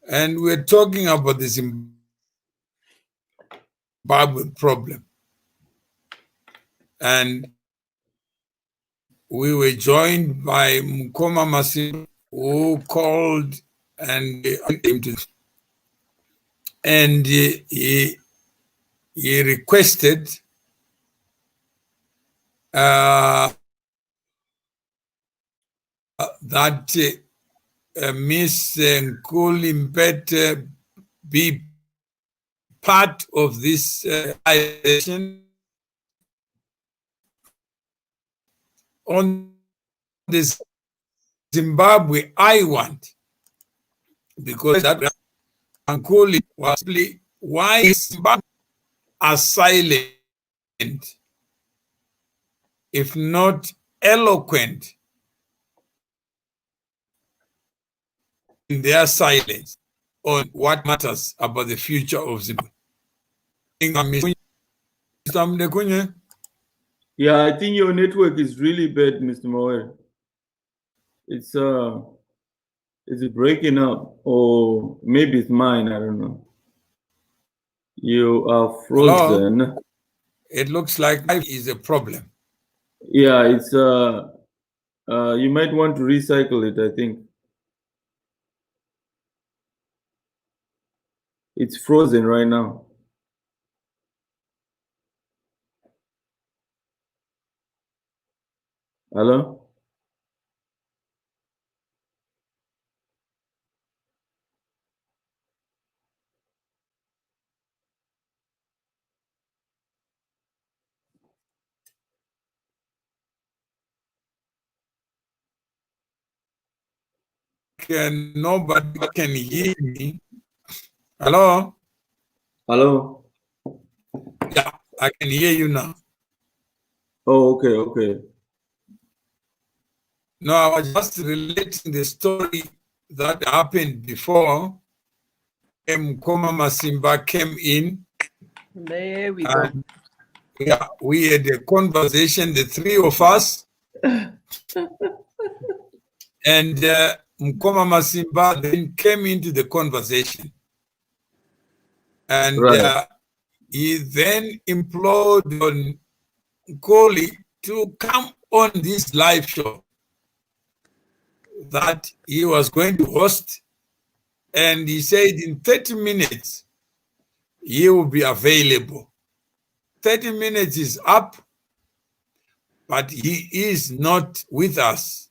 and we're talking about the Zimbabwe problem. And we were joined by Mukoma Masimba, who called and him to, and he requested that Miss Nkuli Mpete be part of this session on the Zimbabwe I Want, because that Nkuli was why Zimbabwe are silent, if not eloquent, in their silence on what matters about the future of Zimbabwe. Yeah, I think your network is really bad, Mr. Moer. It's is it breaking up, or maybe it's mine? I don't know. You are frozen. Hello? It looks like life is a problem. Yeah, it's you might want to recycle it, I think. It's frozen right now. Hello? Nobody can hear me. Hello? Hello? Yeah, I can hear you now. Oh, okay, okay. No, I was just relating the story that happened before Mukoma Masimba came in. There we go. Yeah, we had a conversation, the three of us. And Mukoma Masimba then came into the conversation. And Right. he then implored on Nkoli to come on this live show that he was going to host. And he said in 30 minutes, he will be available. 30 minutes is up, but he is not with us.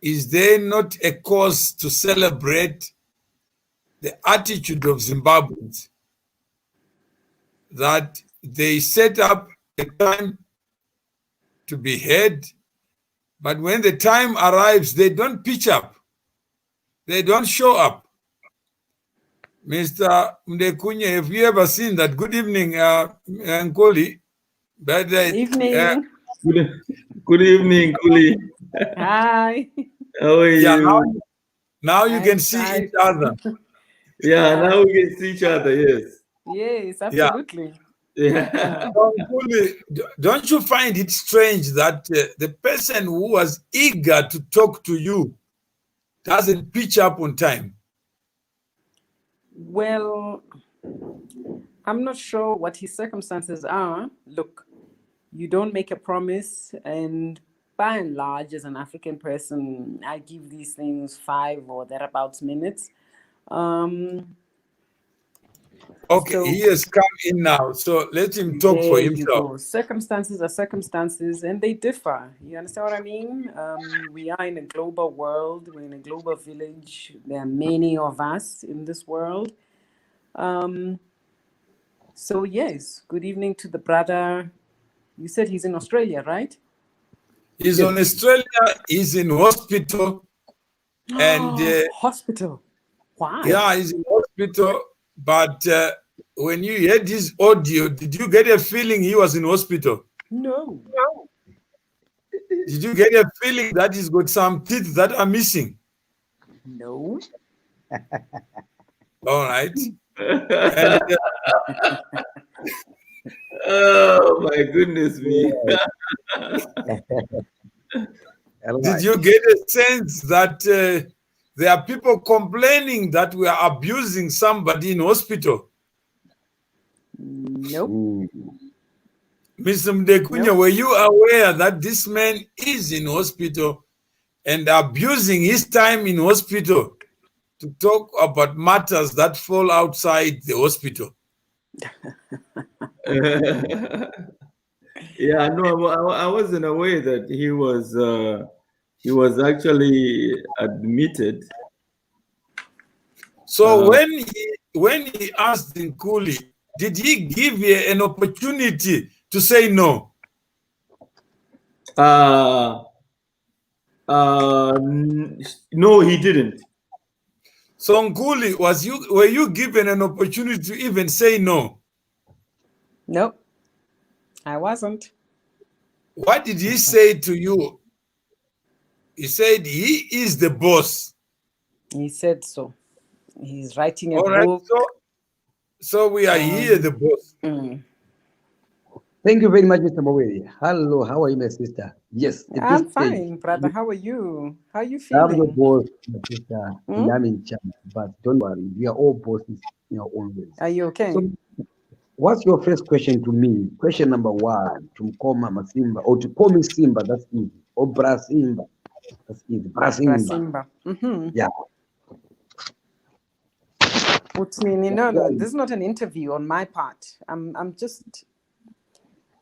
Is there not a cause to celebrate the attitude of Zimbabweans that they set up a time to be heard, but when the time arrives, they don't pitch up. They don't show up. Mr. Mdekunye, have you ever seen that? Good evening, Nkoli. Evening. Good evening, Kuli. Hi. How are you? Now you can see each other. Yeah, now we can see each other, yes. Yes, absolutely. Yeah. Don't you find it strange that the person who was eager to talk to you doesn't pitch up on time? Well, I'm not sure what his circumstances are. Look, you don't make a promise, and by and large, as an African person, I give these things 5 or thereabouts minutes. Okay, So- he has come in now, so let him talk for There you himself. go. Circumstances are circumstances, and they differ. You understand what I mean? We are in a global world. We're in a global village. There are many of us in this world. So yes, good evening to the brother. You said he's in Australia, right? He's on Australia, he's in hospital. And hospital. Why? yeah, he's in hospital. But when you heard his audio, did you get a feeling he was in hospital? No. Did you get a feeling that he's got some teeth that are missing? No. All right. And, Oh my goodness me. did you get a sense that There are people complaining that we are abusing somebody in hospital. Nope. Mr. Mdekunya, Nope. were you aware that this man is in hospital and abusing his time in hospital to talk about matters that fall outside the hospital? Yeah, no, I wasn't aware that he was actually admitted. So when he asked Nkuli, did he give you an opportunity to say no? No, he didn't. So Nkuli, were you given an opportunity to even say no? Nope. I wasn't. What did he say to you? He said he is the boss. He said so. He's writing a All right, book. so we are here, the boss. Thank you very much, Mr. Maweri. Hello, how are you, my sister? Yes, at I'm this stage, fine, brother. How are you? How are you I'm the feeling? boss, my sister, and I'm in charge. But don't worry, we are all bosses in our own ways. Are you okay? So, what's your first question to me? Question number one, to Mukoma Masimba, or to call me Simba, that's easy. Or Brasimba, that's easy. Brasimba. Brasimba. Yeah. No, this is not an interview on my part.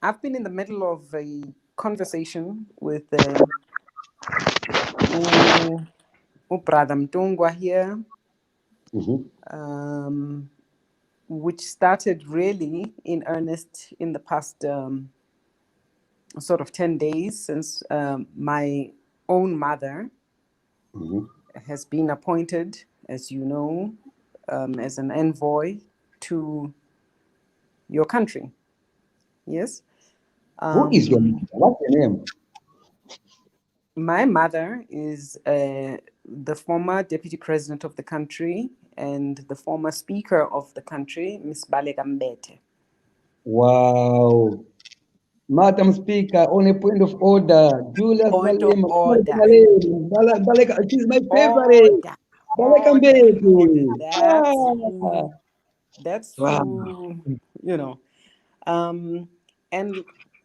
I've been in the middle of a conversation with Brother Mtungwa here, which started really in earnest in the past sort of 10 days since my own mother has been appointed, as you know, as an envoy to your country. Yes. Who is your mother? What's your name? My mother is the former deputy president of the country and the former speaker of the country, Ms. Baleka Mbete. Wow. Madam Speaker, on a point of order, Julius Point of Malema, order. Baleka, it is my favorite. Baleka Mbeki. That's who, you know. And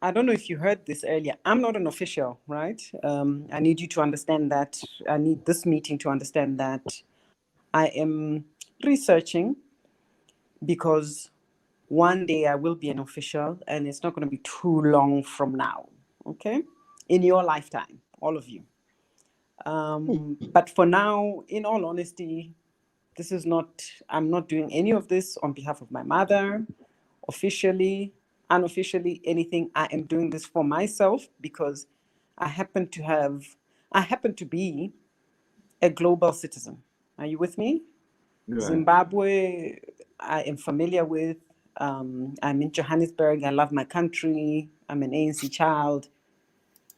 I don't know if you heard this earlier. I'm not an official, right? I need you to understand that. I need this meeting to understand that I am researching because one day I will be an official and it's not going to be too long from now, okay? In your lifetime, all of you. But for now, in all honesty, I'm not doing any of this on behalf of my mother, officially, unofficially, anything. I am doing this for myself because I happen to be a global citizen. Are you with me? Right. Zimbabwe, I am familiar with. I'm in Johannesburg. I love my country. I'm an ANC child.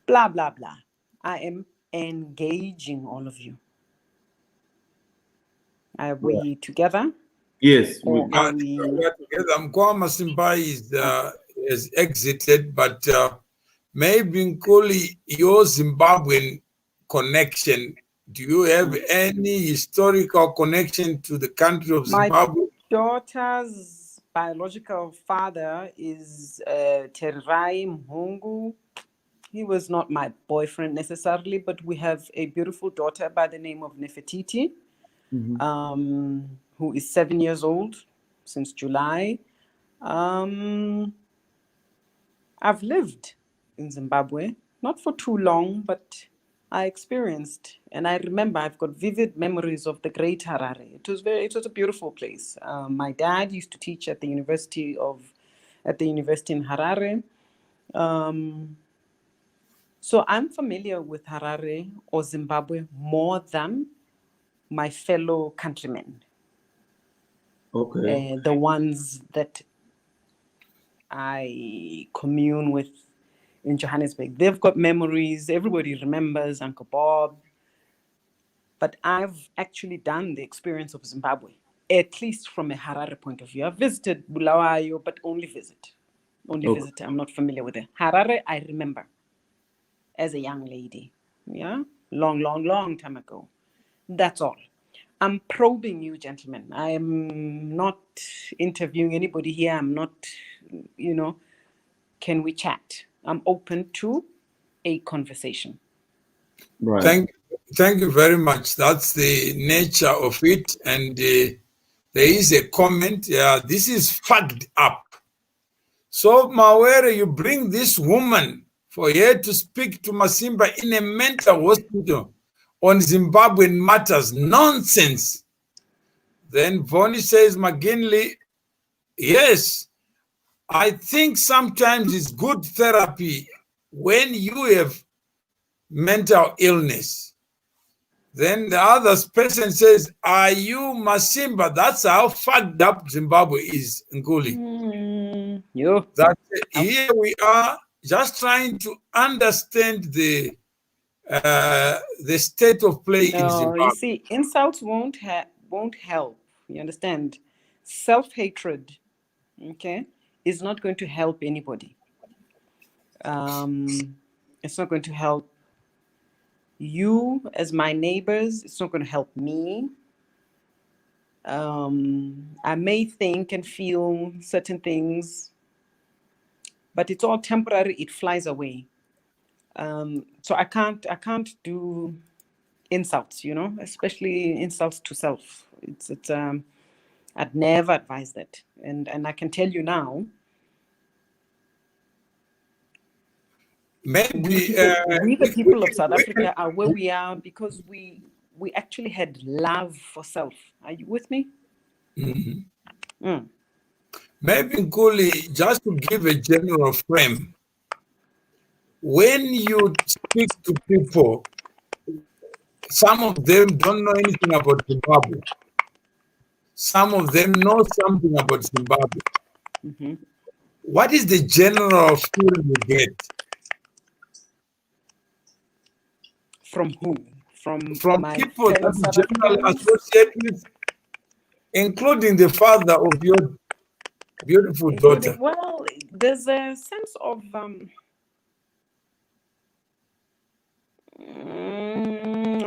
Blah, blah, blah. I am engaging all of you. Are we together? Yes. We are together. Mukoma Masimba has exited, but maybe Nkuli, your Zimbabwean connection, do you have any historical connection to the country of Zimbabwe? My daughter's biological father is Terai Mhungu. He was not my boyfriend necessarily, but we have a beautiful daughter by the name of Nefertiti, who is 7 years old since July. I've lived in Zimbabwe, not for too long, but I experienced, and I remember I've got vivid memories of the great Harare. It was a beautiful place. My dad used to teach at the university in Harare. So I'm familiar with Harare or Zimbabwe more than my fellow countrymen. Okay. The ones that I commune with in Johannesburg. They've got memories. Everybody remembers Uncle Bob. But I've actually done the experience of Zimbabwe, at least from a Harare point of view. I've visited Bulawayo, but only visit. Visit. I'm not familiar with it. Harare, I remember as a young lady. Yeah? Long time ago. That's all. I'm probing you, gentlemen. I am not interviewing anybody here. I'm not, can we chat? I'm open to a conversation. Right. Thank you very much. That's the nature of it. And there is a comment. Yeah, this is fucked up. So, Mawere, you bring this woman for her to speak to Masimba in a mental hospital on Zimbabwean matters. Nonsense. Then Vonnie says, McGinley, yes, I think sometimes it's good therapy when you have mental illness. Then the other person says, are you Masimba? That's how fucked up Zimbabwe is, Nkuli. That here we are just trying to understand the state of play in Zimbabwe. You see, insults won't help. You understand? Self-hatred, okay, is not going to help anybody. It's not going to help you as my neighbors. It's not going to help me. I may think and feel certain things, but it's all temporary. It flies away. So I can't do insults, especially insults to self. I'd never advise that. And I can tell you now, maybe we the people of South Africa are where we are because we actually had love for self. Are you with me? Mm-hmm. Maybe, Nkuli, just to give a general frame, when you speak to people, some of them don't know anything about Zimbabwe. Some of them know something about Zimbabwe. Mm-hmm. What is the general feeling you get? From who? From people that you generally associate with, including the father of your beautiful daughter. Well, there's a sense of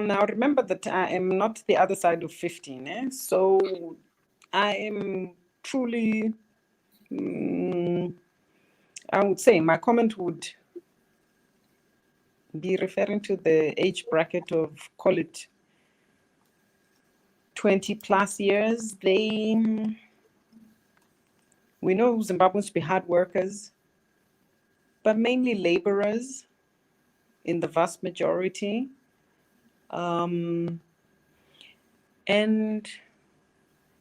now remember that I am not the other side of 15, so I am truly I would say my comment would be referring to the age bracket of, call it 20 plus years. We know Zimbabweans to be hard workers, but mainly laborers in the vast majority. And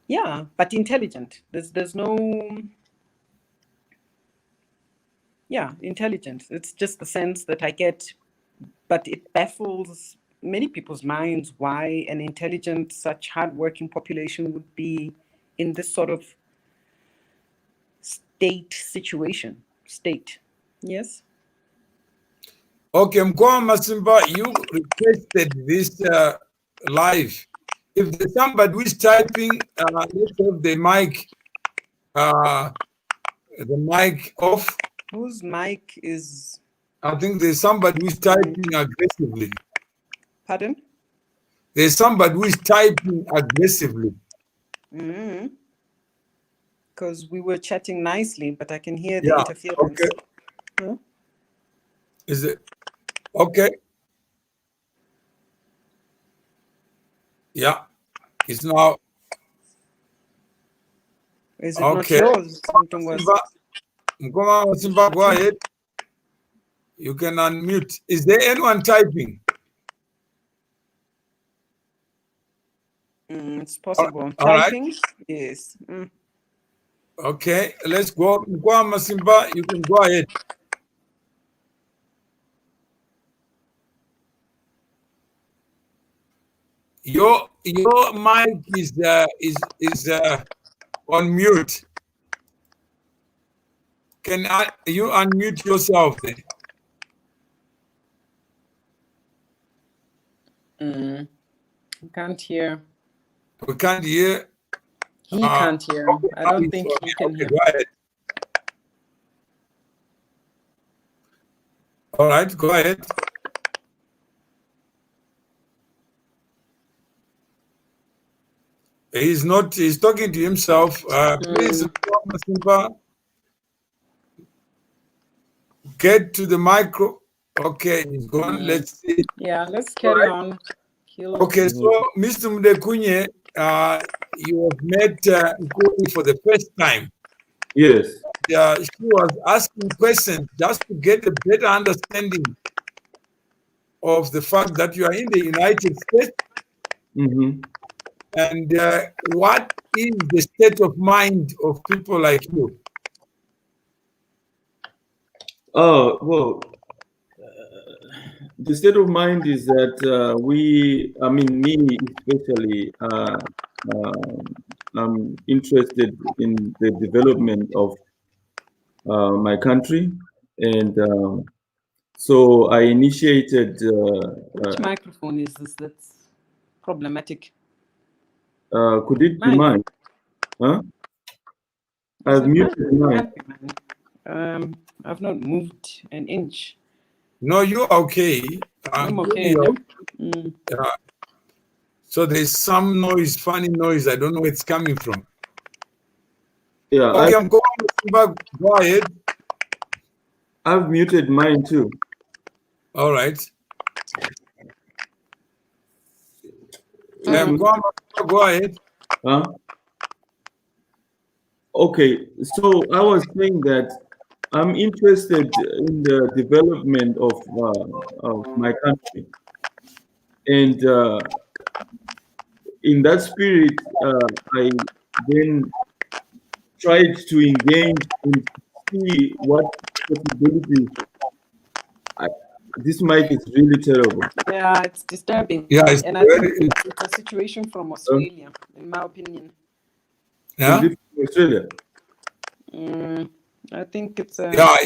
yeah, but intelligent. There's no, intelligent. It's just the sense that I get, but it baffles many people's minds why an intelligent, such hardworking population would be in this sort of situation. Yes? Okay, Mukoma Masimba, you requested this live. If there's somebody who is typing, let's have the mic off. Whose mic is? I think there's somebody who is typing aggressively. Pardon? There's somebody who is typing aggressively. Because we were chatting nicely, but I can hear the interference. Okay. Huh? Is it okay? Yeah, it's now. Is it not yours? Mukoma Masimba, go ahead. You can unmute. Is there anyone typing? It's possible. Typing? Right. Yes. Okay, let's go. Mukoma Masimba, you can go ahead. Your mic is on mute. Can you unmute yourself then? We can't hear. We can't hear. He can't hear. I don't think he can hear. Go ahead. All right, go ahead. He's not. He's talking to himself. Please, Mukoma Masimba, get to the micro. Okay, he's gone. Let's see. Yeah, let's carry on. Okay, so Mr. Mudekunye, you have met Nkuli for the first time. Yes. She was asking questions just to get a better understanding of the fact that you are in the United States. And what is the state of mind of people like you? Oh, well, the state of mind is that me especially, I'm interested in the development of my country. And so I initiated... Which microphone is this that's problematic? could it be mine? Huh? I've muted mine. I've not moved an inch. No, you're okay. I'm okay. So there's some noise, funny noise. I don't know where it's coming from. Yeah. Okay, I'm going to go ahead. I've muted mine too. All right. Go ahead. Huh? Okay, so I was saying that I'm interested in the development of my country, and in that spirit, I then tried to engage and see what possibilities. This mic is really terrible. Yeah, it's disturbing. Yeah, I think it's a situation from Australia, in my opinion. Yeah, is it from Australia? I think it's yeah,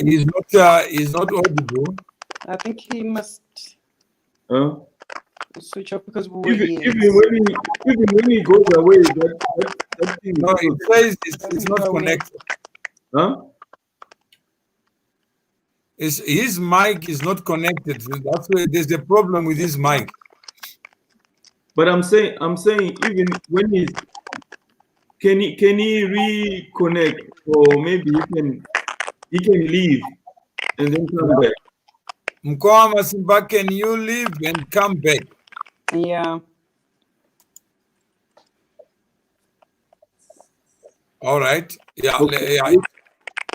he's not audible. I think he must switch off because even when he goes away, that thing. No, it says it's not connected. Huh? His mic is not connected. That's why there's a problem with his mic. But I'm saying even when he's can he reconnect, or maybe he can leave and then come back. Mukoma Masimba, can you leave and come back? Yeah. All right. Yeah. Okay. Yeah.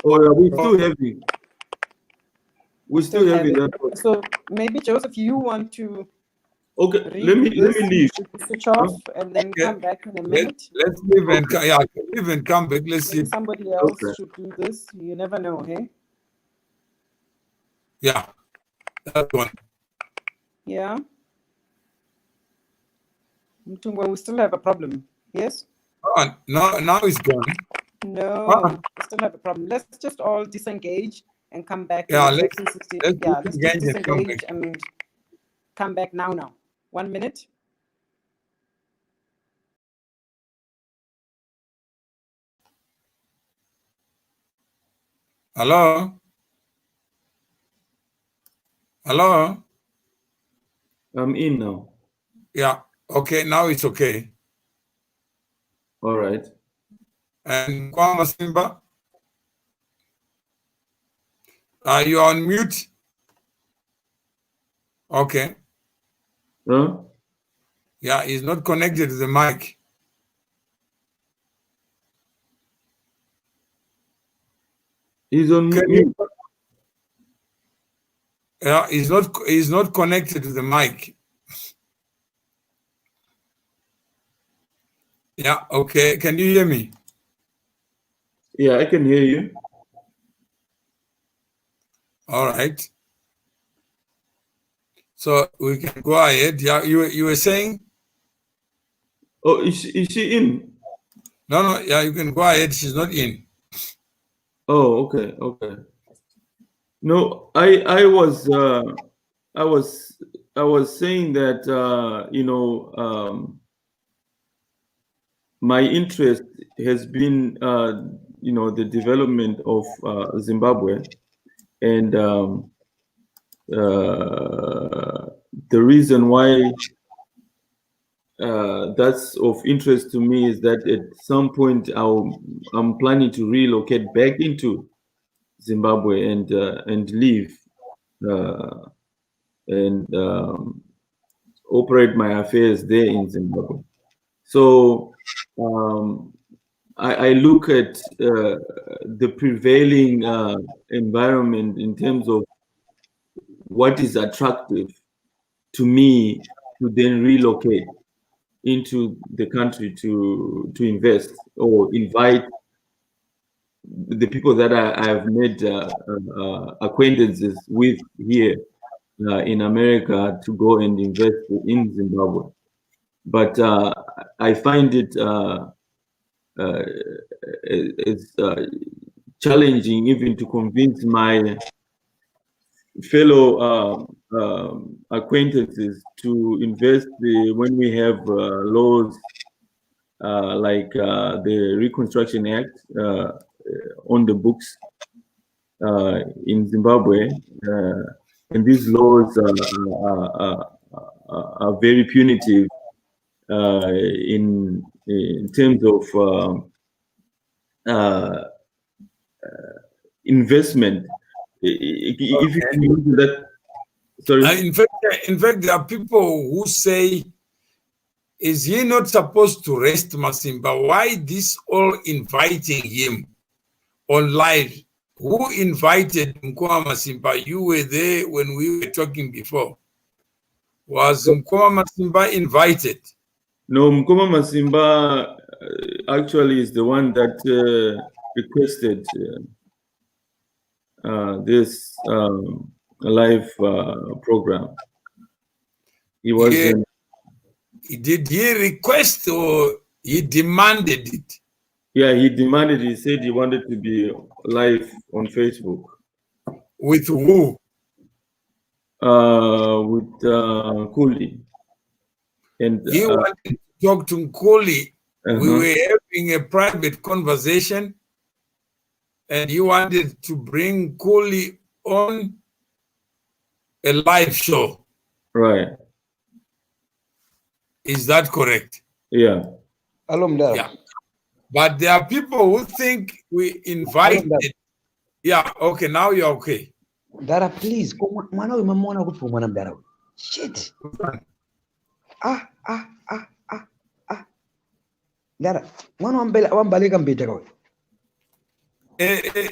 Oh, yeah, we're still heavy. We're still heavy. So maybe Joseph, you want to? Okay, let me leave. Switch off and then come back in a minute. Let's leave and leave and come back. Let's see. Somebody else should do this. You never know, hey? Yeah, that one. Yeah. Well, we still have a problem. Yes. No, now it's gone. No, we still have a problem. Let's just all disengage and come back. Yeah, let's disengage and come back now. 1 minute. Hello? Hello? I'm in now. Yeah. Okay, now it's okay. All right. And Mukoma Masimba, you are on mute? Okay. Huh? Yeah, he's not connected to the mic. He's on mute. Yeah, he's not connected to the mic. Yeah, okay. Can you hear me? Yeah, I can hear you. All right. So we can go ahead. Yeah, you were saying? Oh, is she in? No, yeah, you can go ahead. She's not in. Oh, okay. No, I was saying that my interest has been the development of Zimbabwe, and the reason why that's of interest to me is that at some point I'm planning to relocate back into Zimbabwe and live and operate my affairs there in Zimbabwe. So I look at the prevailing environment in terms of what is attractive to me to then relocate into the country to invest or invite the people that I have made acquaintances with here in America to go and invest in Zimbabwe. But I find it it's challenging even to convince my fellow acquaintances to invest when we have laws like the Reconstruction Act on the books in Zimbabwe, and these laws are very punitive in terms of investment. If you can use that, sorry. In fact, there are people who say, is he not supposed to rest Masimba? Why this all inviting him on live? Who invited Mukoma Masimba? You were there when we were talking before. Was Mukoma Masimba invited? No, Mukoma Masimba actually is the one that requested this live program. He was. Did he request or he demanded it? Yeah, he demanded. He said he wanted to be live on Facebook. With who? With Kuli. And he wanted to talk to Nkoli. We were having a private conversation, and he wanted to bring Nkoli on a live show. Right. Is that correct? Yeah. Yeah. But there are people who think we invited. Yeah, okay, now you're okay. Dara, please. Shit. Dara,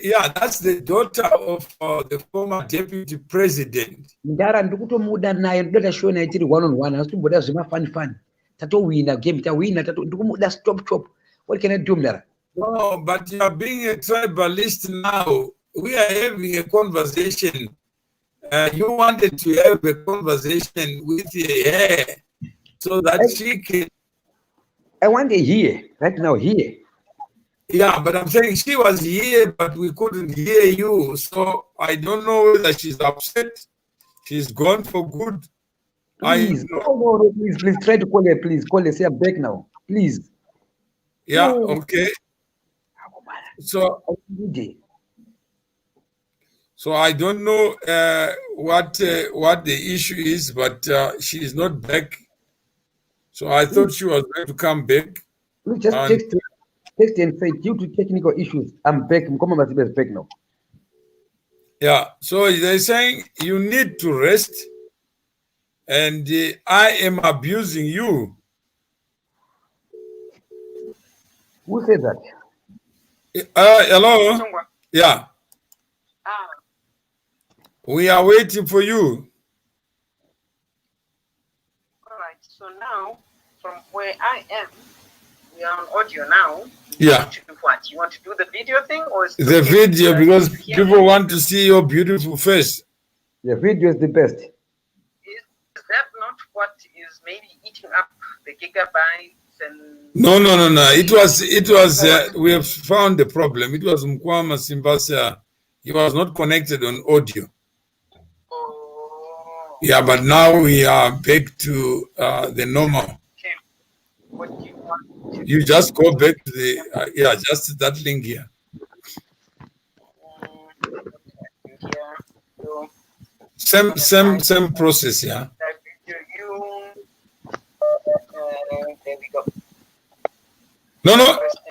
yeah, that's the daughter of the former deputy president. Dara, ndikutomuda naye ndoda show na itiri one on one. Asituboda zima fun. Tato wina game, ta wina tato ndikumuda stop. What can I do, Dara? No, but you are being a tribalist now. We are having a conversation. You wanted to have a conversation with her so that she can. I want to hear right now here. Yeah, but I'm saying she was here, but we couldn't hear you. So I don't know whether she's upset. She's gone for good. Please, no, please try to call her. Please call her. Say I'm back now. Please. Yeah. Okay. So I don't know what the issue is, but she is not back. So I thought she was going to come back. Please just text and say due to technical issues, I'm back. Mukoma Masimba is back now. Yeah. So they're saying you need to rest, and I am abusing you. Who said that? Hello? Yeah. We are waiting for you. All right. So now, from where I am, we are on audio now. Yeah. What? You want to do the video thing, or is the video, because people want to see your beautiful face. The video is the best. Is that not what is maybe eating up the gigabytes and? No. It was. We have found the problem. It was Mukoma Masimba. He was not connected on audio. Oh. Yeah, but now we are back to the normal. Okay. What do you want? You just go back to the just that link here. Same process, yeah.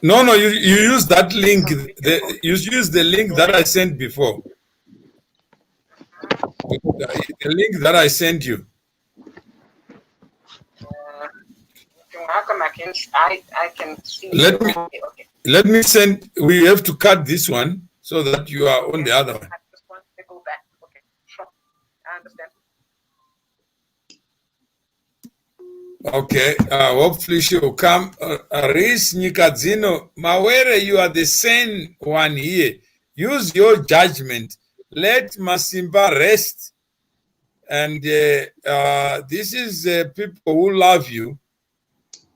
No. You use that link. You use the link that I sent before. The link that I sent you. How come I can see? Let me send. We have to cut this one so that you are on the other one. I just want to go back. Okay, sure. I understand. Okay, hopefully she will come. Riz Nikadzino, Mawere, you are the same one here. Use your judgment. Let Masimba rest. And this is people who love you,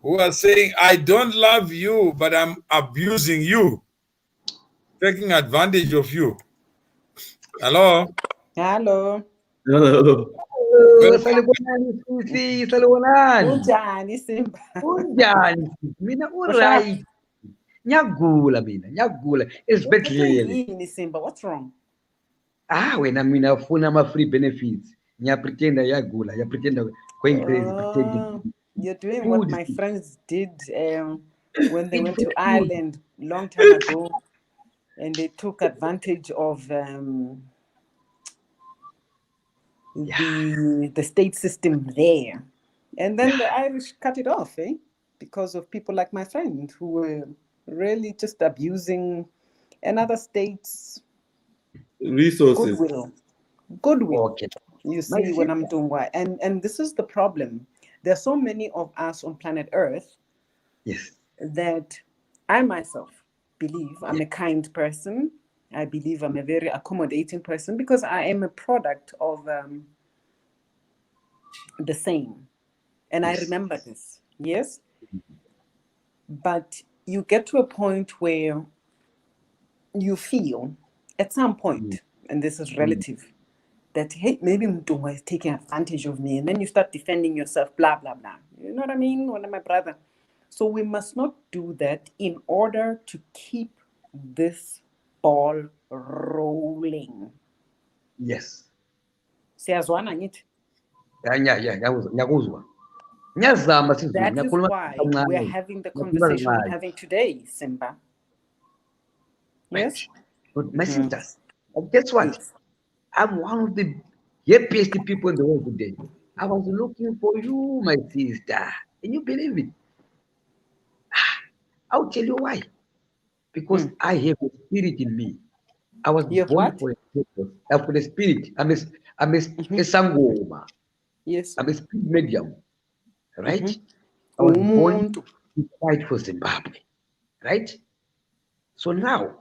who are saying, I don't love you, but I'm abusing you, taking advantage of you. Hello? Hello. Hello. Salibonani sisi, salibonani. Unjani Simba? Unjani? Mina alright. Nyagula mina, nyagula. Esibedlele. Yini Simba? What's wrong? Wena mina ufuna ama-free benefits. Nyapretenda yagula, yapretenda going crazy, pretending. You're doing what my friends did when they went to Ireland long time ago, and they took advantage of the state system there, and then the Irish cut it off, because of people like my friend who were really just abusing another state's resources. Goodwill. Okay. You see what I'm doing? Why? And this is the problem. There are so many of us on planet Earth. Yes. That I myself believe I'm a kind person. I believe I'm a very accommodating person because I am a product of the same. And I remember this, yes? But you get to a point where you feel at some point, and this is relative, that, hey, maybe Mtunga is taking advantage of me. And then you start defending yourself, blah, blah, blah. You know what I mean? One of my brother. So we must not do that in order to keep this ball rolling. Yes. Siyazwana ngithi? Nyakuzwa. Nyazama sizwe. That is why we're having the conversation we're having today, Simba. Yes? But my sisters, guess what? Yes. I'm one of the happiest people in the world today. I was looking for you, my sister. Can you believe it? I'll tell you why. Because I have a spirit in me. I was born for a purpose. For the spirit. I'm a sangoma. Yes. I'm a spirit medium. Right? I was born to fight for Zimbabwe. Right? So now,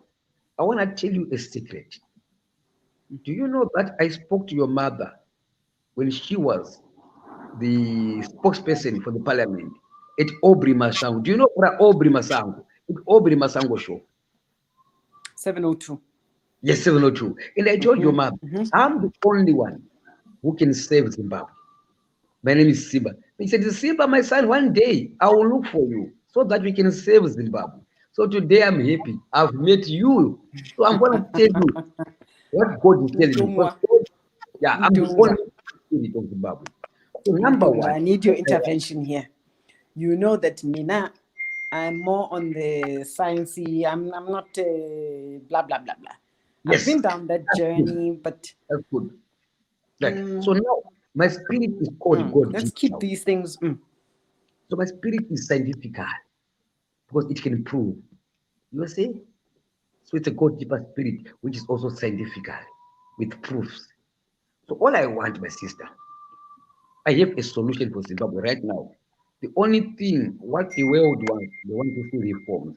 I want to tell you a secret. Do you know that I spoke to your mother when she was the spokesperson for the parliament at Aubrey Masango? Do you know what Aubrey Masango? At Aubrey Masango show. 702. Yes, 702. And I told your mother, I'm the only one who can save Zimbabwe. My name is Simba. He said, Simba, my son, one day I will look for you so that we can save Zimbabwe. So today I'm happy. I've met you. So I'm going to tell you what God is telling me. God, I'm the only spirit of Zimbabwe. So number one. I need your intervention here. You know that Mina, I'm more on the sciencey. I'm not blah, blah, blah, blah. Yes. I've been down that journey, but... That's good. Right. So now, my spirit is called God. Let's keep these things... So my spirit is scientific because it can prove. You see? So it's a God deeper spirit, which is also scientific with proofs. So all I want, my sister, I have a solution for Zimbabwe right now. The only thing, what the world wants, they want to see reforms.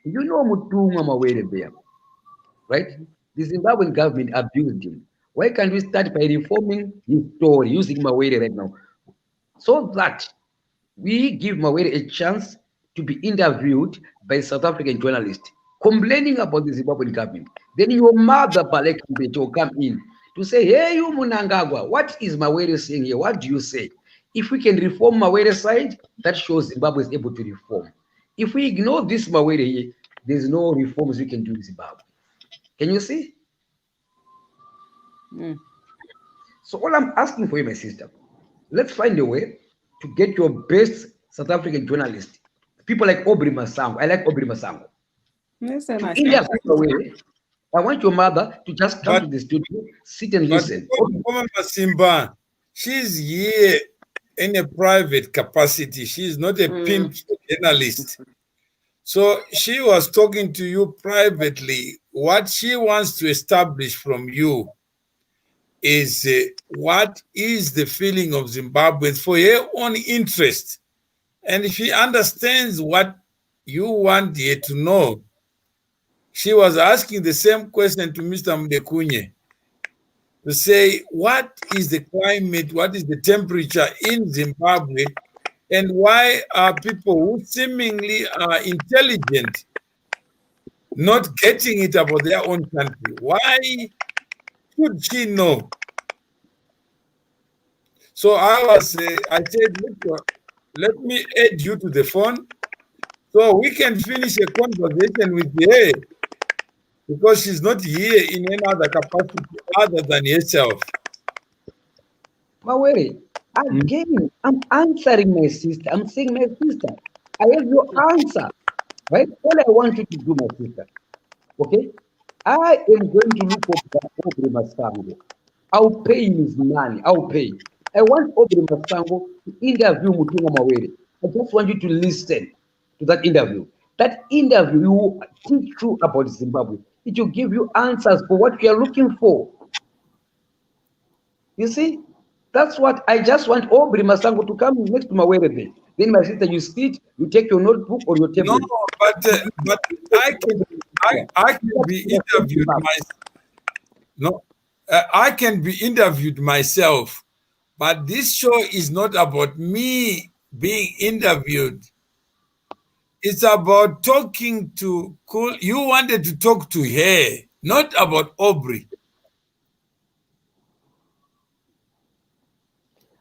You know Mukoma Masimba there, right? The Zimbabwean government abused him. Why can't we start by reforming his story, using Masimba right now, so that we give Masimba a chance to be interviewed by South African journalists complaining about the Zimbabwean government? Then your mother, Balek, will come in to say, hey, you Munangagwa, what is Masimba saying here? What do you say? If we can reform Masimba's side, that shows Zimbabwe is able to reform. If we ignore this Masimba here, there's no reforms we can do in Zimbabwe. Can you see? So all I'm asking for you, my sister, let's find a way to get your best South African journalist people like Aubrey Masango. I like Aubrey Masango. Listen, I India, see. I want your mother to just come to the studio, sit and listen. Mukoma Masimba, she's here in a private capacity. She's not a pimp journalist. So she was talking to you privately. What she wants to establish from you is what is the feeling of Zimbabweans for her own interest. And if she understands what you want her to know, she was asking the same question to Mr. Mdekunye to say, what is the climate, what is the temperature in Zimbabwe, and why are people who seemingly are intelligent not getting it about their own country? Why should she know? So I said, look, let me add you to the phone so we can finish a conversation with her, because she's not here in any other capacity other than herself. Mawere, again, I'm answering my sister. I'm saying, my sister, I have your answer. Right? All I want you to do, my sister, okay? I am going to look for Aubrey Masango. I'll pay him his money. I'll pay. I want Aubrey Masango to interview Mukoma Mawere. I just want you to listen to that interview. That interview will teach you about Zimbabwe. It will give you answers for what you are looking for. You see? That's what I just want Aubrey Masango to come next to Mawere there. Then, my sister, you sit, you take your notebook or your tablet. No, but I can be interviewed myself. No, I can be interviewed myself, but this show is not about me being interviewed. It's about talking to Cool. You wanted to talk to her, not about Aubrey.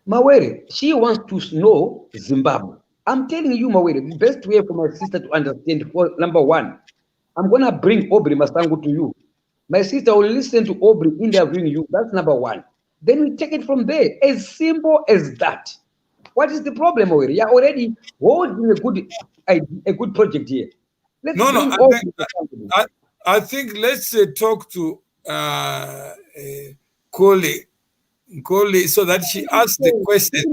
Mawere, she wants to know Zimbabwe. I'm telling you, Mawere, the best way for my sister to understand, for number one, I'm going to bring Aubrey Masango to you. My sister will listen to Aubrey interviewing you. That's number one. Then we take it from there. As simple as that. What is the problem, Mawere? You're already holding a good project here. Let's bring Aubrey Masango. I think let's talk to Koli so that she asks the question.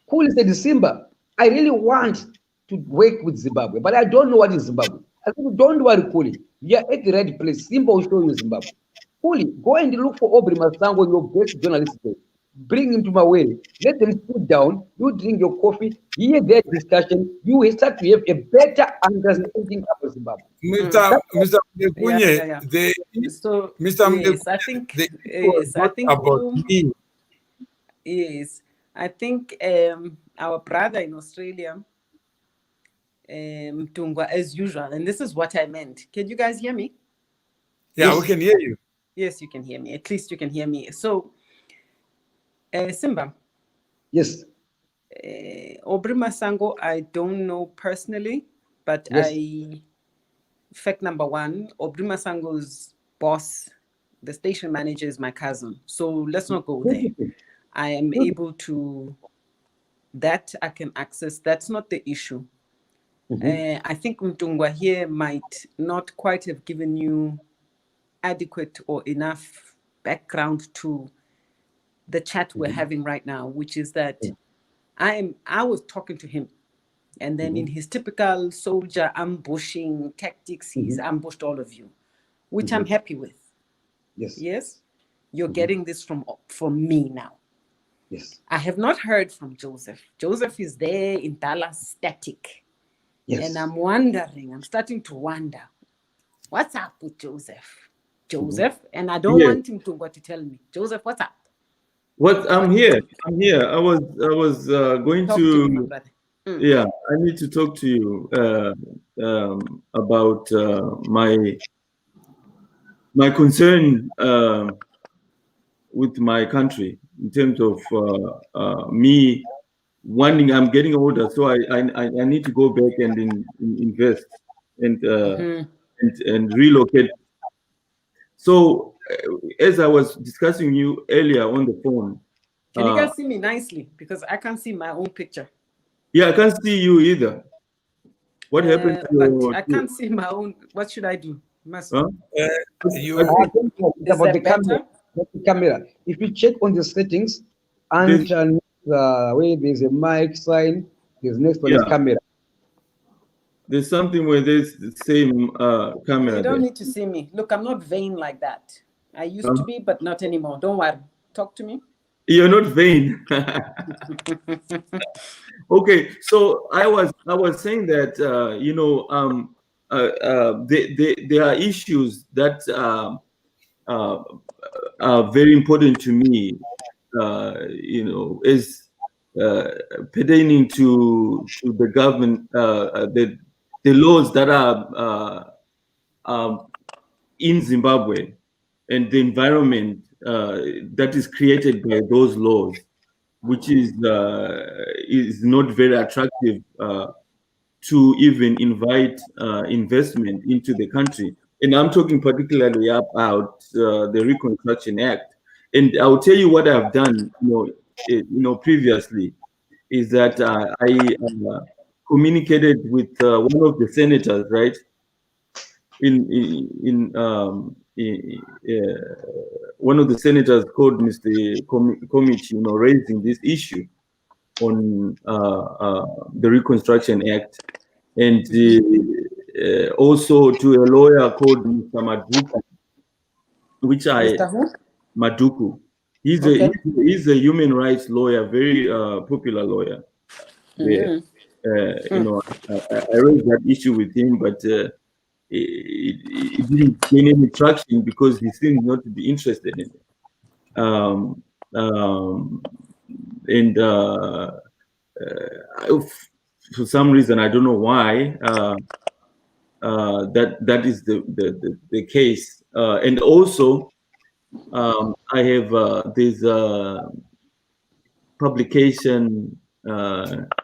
Koli said, Simba, I really want to work with Zimbabwe, but I don't know what is Zimbabwe. I said, don't worry, Koli. You are at the right place. Simba will show you Zimbabwe. Koli, go and look for Aubrey Masango, your best journalist there. Bring him to Mawere. Let them sit down. You drink your coffee. Hear their discussion. You will start to have a better understanding of Zimbabwe. Mr. Mdekunye, I think about me. Yes, I think our brother in Australia, Tungwa, as usual, and this is what I meant. Can you guys hear me? Yeah, Yes. we can hear you. Yes, you can hear me. At least you can hear me. So, Simba, Yes. Aubrey Masango, I don't know personally, but Yes. fact number one, Aubrey Masango's boss, the station manager, is my cousin. So let's not go there. I am able to, that I can access. That's not the issue. I think Mtungwa here might not quite have given you adequate or enough background to the chat we're having right now, which is that I was talking to him, and then in his typical soldier ambushing tactics, he's ambushed all of you, which I'm happy with. Yes. Yes, you're getting this from me now. Yes. I have not heard from Joseph. Joseph is there in Dallas, static. Yes. And I'm starting to wonder, what's up with Joseph? Joseph, and I don't want him to tell me. Joseph, what's up? I'm here. I was going Talk to me, my brother. Yeah, I need to talk to you about my concern with my country in terms of me wanting. I'm getting older, so I need to go back and invest and relocate. So as I was discussing you earlier on the phone. Can you guys see me nicely? Because I can't see my own picture. Yeah, I can't see you either. What happened to But your... I can't see my own. What should I do? Huh? You I don't know. It's Is about that the camera. better? Not the camera. If you check on the settings, There's- and where there's a mic sign, there's next one is Yeah. camera. There's something where there's the same camera You there. don't need to see me. Look, I'm not vain like that. I used to be, but not anymore. Don't worry. Talk to me. You're not vain. Okay, so I was saying that there are issues that are very important to me. Is pertaining to the government, the laws that are in Zimbabwe, and the environment that is created by those laws, which is not very attractive to even invite investment into the country. And I'm talking particularly about the Reconstruction Act. And I'll tell you what I've done, previously, is that I communicated with one of the senators, right? One of the senators called Mr. Komichi, raising this issue on the Reconstruction Act, and also to a lawyer called Mr. Maduku, which Mr. Who? Maduku. He's Okay. he's a human rights lawyer, very popular lawyer. There. I raised that issue with him, but it didn't gain any traction because he seemed not to be interested in it. For some reason, I don't know why, that is the case. And also, I have this publication,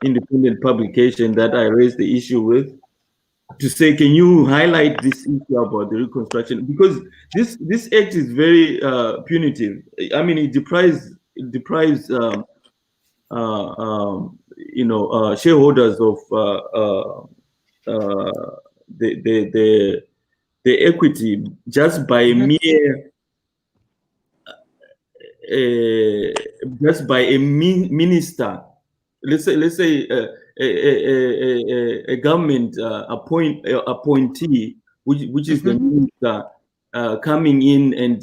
independent publication that I raised the issue with, to say, can you highlight this issue about the reconstruction? Because this act is very punitive. I mean, it deprives shareholders of the equity just by mere just by a minister. Let's say a government appointee, which is the minister, coming in and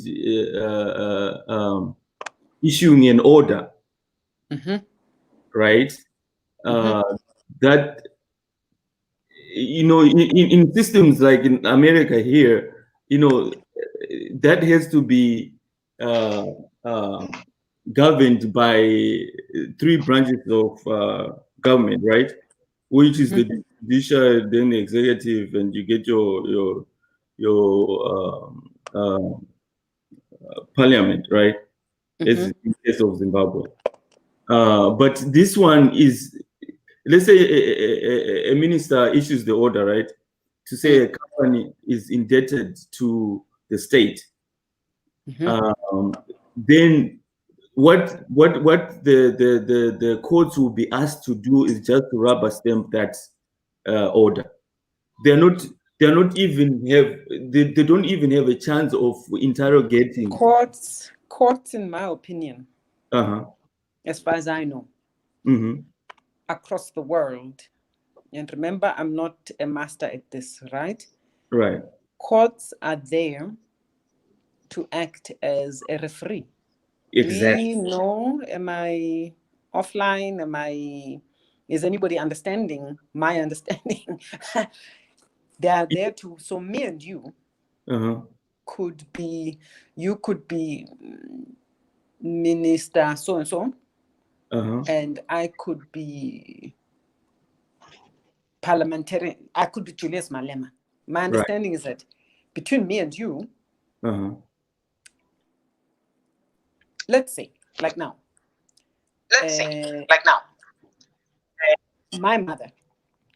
issuing an order, right? That, in systems like in America here, that has to be governed by three branches of government, right? Which is the judicial, then the executive, and you get your parliament, right? As in the case of Zimbabwe. But this one is, let's say a minister issues the order, right, to say a company is indebted to the state. Then what the courts will be asked to do is just to rubber stamp that order. They don't even have a chance of interrogating. Courts, in my opinion, as far as I know, across the world, and remember, I'm not a master at this, right? Right. Courts are there to act as a referee. Exactly. Am I offline? Is anybody understanding my understanding? They are there to, so me and you could be Minister so-and-so, and I could be parliamentarian. I could be Julius Malema. My understanding is that between me and you, let's say, like now, my mother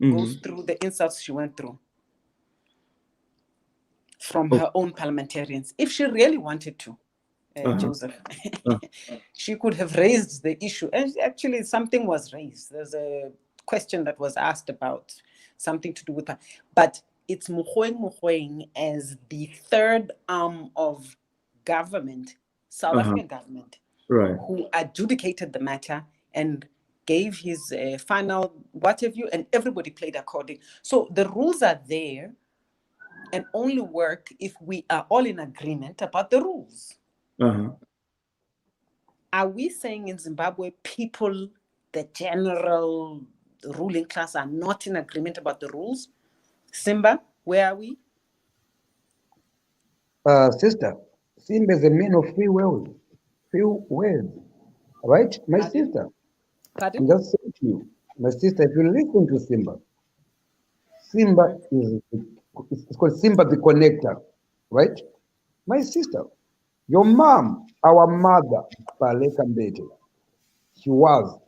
goes through the insults she went through from her own parliamentarians. If she really wanted to, Joseph, she could have raised the issue. And actually, something was raised. There's a question that was asked about something to do with that. But it's Mukhoeng as the third arm of government, South African government, Right. who adjudicated the matter and gave his final what have you, and everybody played according. So the rules are there and only work if we are all in agreement about the rules. Are we saying in Zimbabwe, people, the general ruling class, are not in agreement about the rules? Simba, where are we? Sister, Simba is a man of few words. Right? My Pardon? sister, Pardon? I'm just saying to you, my sister, if you listen to Simba, Simba is, it's called Simba the connector, right? My sister, your mom, our mother, Baleka Mbete, she was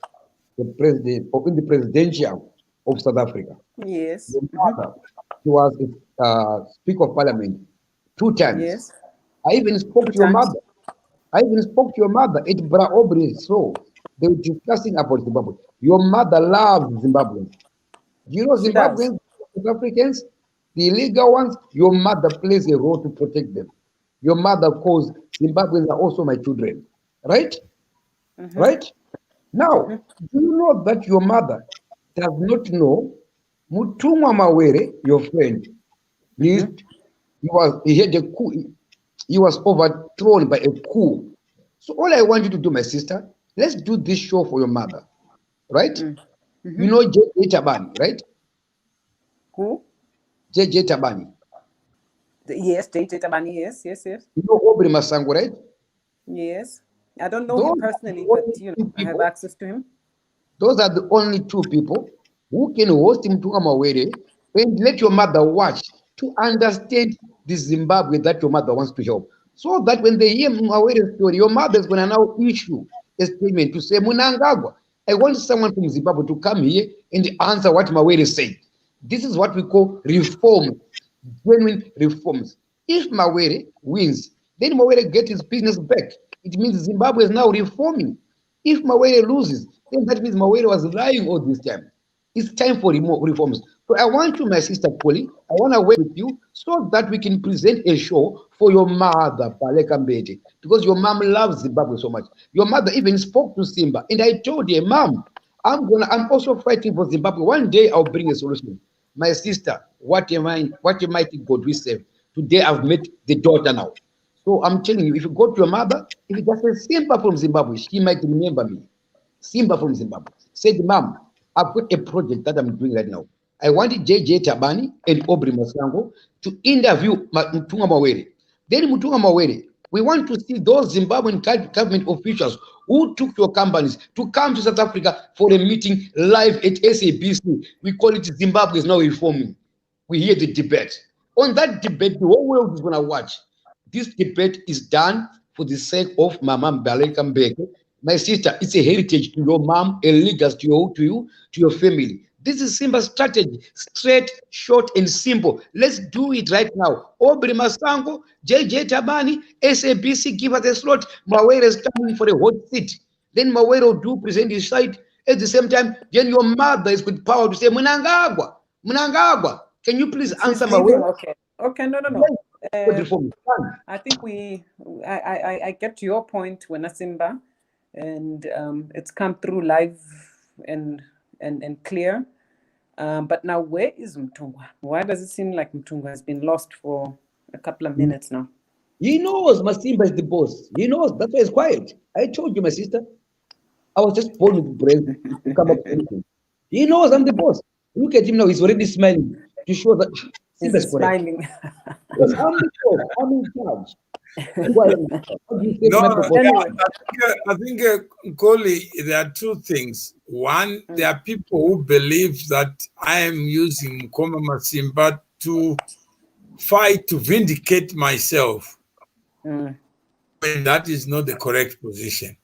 the president, or in the presidential of South Africa. Yes. Your mother, she was Speaker of Parliament 2 times. Yes. I even spoke to 2 your times. mother. I even spoke to your mother at Bra Aubrey's show. They were discussing about Zimbabwe. Your mother loves Zimbabweans. You know, She does. Zimbabweans, South Africans, the illegal ones, your mother plays a role to protect them. Your mother calls Zimbabweans are also my children. Right? Right? Now, do you know that your mother does not know Mutumwa Mawere, your friend? He had a coup. He was overthrown by a coup. So all I want you to do, my sister, let's do this show for your mother, right? You know JJ Tabani, right? Who? JJ Tabani. Yes, JJ Tabani, yes. You know Aubrey Masango, right? Yes. I don't know Those him personally, are the but only you two know, I have people- access to him. Those are the only 2 people who can host him to Amawere and let your mother watch to understand the Zimbabwe that your mother wants to help. So that when they hear Mawere's story, your mother is going to now issue a statement to say, Munangagwa, I want someone from Zimbabwe to come here and answer what Mawere said. This is what we call reform, genuine reforms. If Mawere wins, then Mawere gets his business back. It means Zimbabwe is now reforming. If Mawere loses, then that means Mawere was lying all this time. It's time for reforms. So I want you, my sister Polly, I want to work with you so that we can present a show for your mother, Baleka Mbete, because your mom loves Zimbabwe so much. Your mother even spoke to Simba, and I told her, Mom, I'm also fighting for Zimbabwe. One day I'll bring a solution. My sister, what a mighty God we serve. Today I've met the daughter now. So I'm telling you, if you go to your mother, if you just say Simba from Zimbabwe, she might remember me. Simba from Zimbabwe said, Mom, I've got a project that I'm doing right now. I wanted JJ Tabani and Aubrey Masango to interview Mutunga Mawere. Then Mutunga Mawere, we want to see those Zimbabwean government officials who took your companies to come to South Africa for a meeting live at SABC. We call it Zimbabwe is now reforming. We hear the debate. On that debate, the whole world is going to watch. This debate is done for the sake of Mama Baleka Mbete. My sister, it's a heritage to your mom, a legacy to your family. This is Simba's strategy, straight, short, and simple. Let's do it right now. Aubrey Masango, JJ Tabani, SABC, give us a slot. Mawere is coming for a hot seat. Then Mawere will do present his side. At the same time, then your mother is with power to say, Munangagwa, can you please She's answer leaving. Mawere? Okay, no. I think I get to your point, Simba, and it's come through live and clear. But now, where is Mutungwa? Why does it seem like Mutungwa has been lost for a couple of minutes now? He knows Masimba is the boss. He knows. That's why he's quiet. I told you, my sister. I was just born with the brain to come up with anything. He knows I'm the boss. Look at him now. He's already smiling to show that Simba is correct. Smiling. Yes, I'm the boss. I'm in charge. No, Anyway. I think, Nkoli, there are 2 things. One, there are people who believe that I am using Mukoma Masimba to fight to vindicate myself. And that is not the correct position.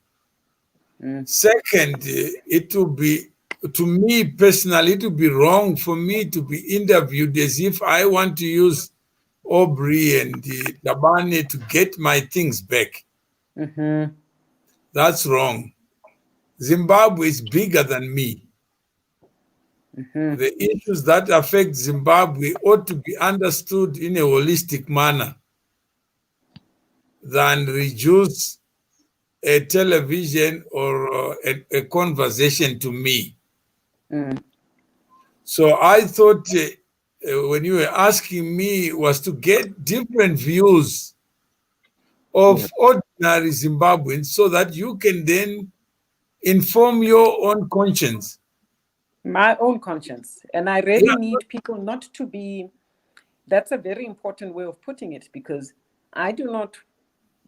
Second, it will be, to me personally, it would be wrong for me to be interviewed as if I want to use Aubrey and Tabane to get my things back. That's wrong. Zimbabwe is bigger than me. the issues that affect Zimbabwe ought to be understood in a holistic manner than reduce a television or a conversation to me. So I thought when you were asking me was to get different views of ordinary Zimbabweans so that you can then inform your own conscience. My own conscience. And I really need people not to be, that's a very important way of putting it, because I do not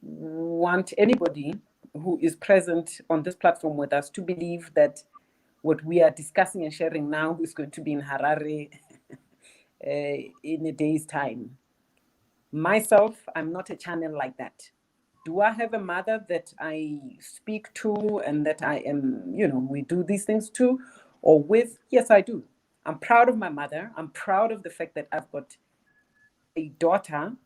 want anybody who is present on this platform with us to believe that what we are discussing and sharing now is going to be in Harare in a day's time. Myself, I'm not a channel like that. Do I have a mother that I speak to and that I am, we do these things to or with? Yes, I do. I'm proud of my mother. I'm proud of the fact that I've got a daughter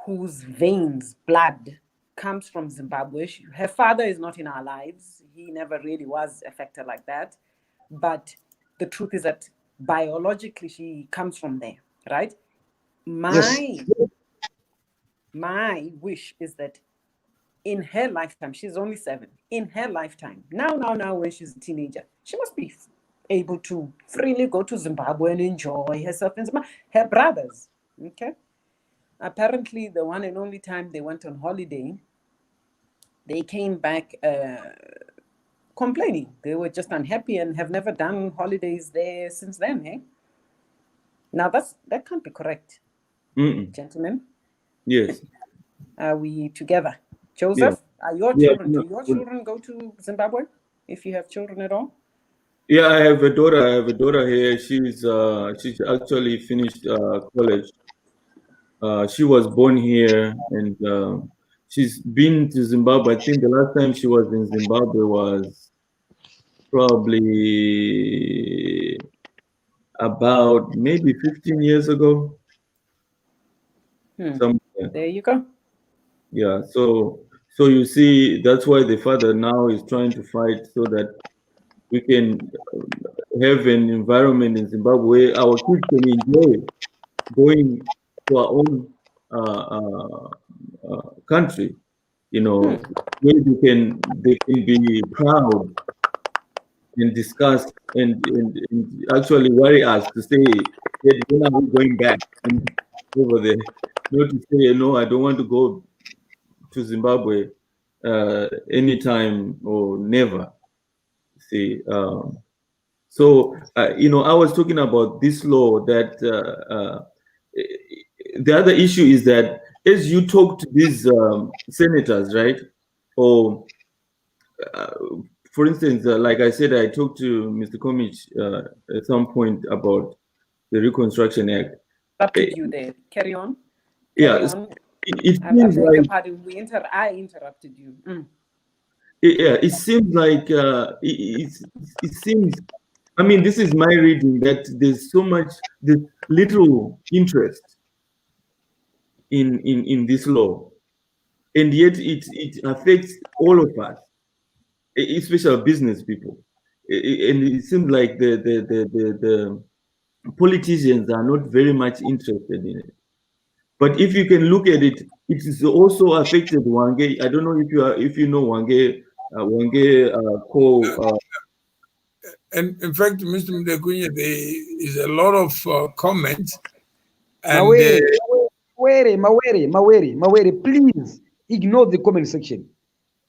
whose veins, blood, comes from Zimbabwe. Her father is not in our lives. He never really was a factor like that. But the truth is that biologically she comes from there, right? My wish is that in her lifetime, she's only 7, in her lifetime, now, when she's a teenager, she must be able to freely go to Zimbabwe and enjoy herself in Zimbabwe. Her brothers, okay? Apparently, the one and only time they went on holiday, they came back complaining. They were just unhappy and have never done holidays there since then, eh? Now, that can't be correct, gentlemen. Yes. Are we together? Joseph, are your children, do your children go to Zimbabwe, if you have children at all? Yeah, I have a daughter here. She's actually finished college. She was born here, and she's been to Zimbabwe. I think the last time she was in Zimbabwe was probably about maybe 15 years ago. Somewhere. There you go. Yeah, so you see, that's why the father now is trying to fight so that we can have an environment in Zimbabwe where our kids can enjoy going to our own country, where they can be proud and discuss and actually worry us to say, when are we going back over there? Not to say, no, I don't want to go to Zimbabwe anytime or never. See, so I was talking about this law that the other issue is that as you talk to these senators, right? Or for instance, like I said, I talked to Mr. Komich at some point about the Reconstruction Act. Interrupted you there. Carry on. It seems like I interrupted you. It seems like it seems. I mean, this is my reading, that there's little interest in this law, and yet it affects all of us, especially business people, and it seems like the politicians are not very much interested in it. But if you can look at it, it is also affected Wange. I don't know if you know Wange. And in fact, Mr. Mdekunye, there is a lot of comments. And Mawere, please ignore the comment section.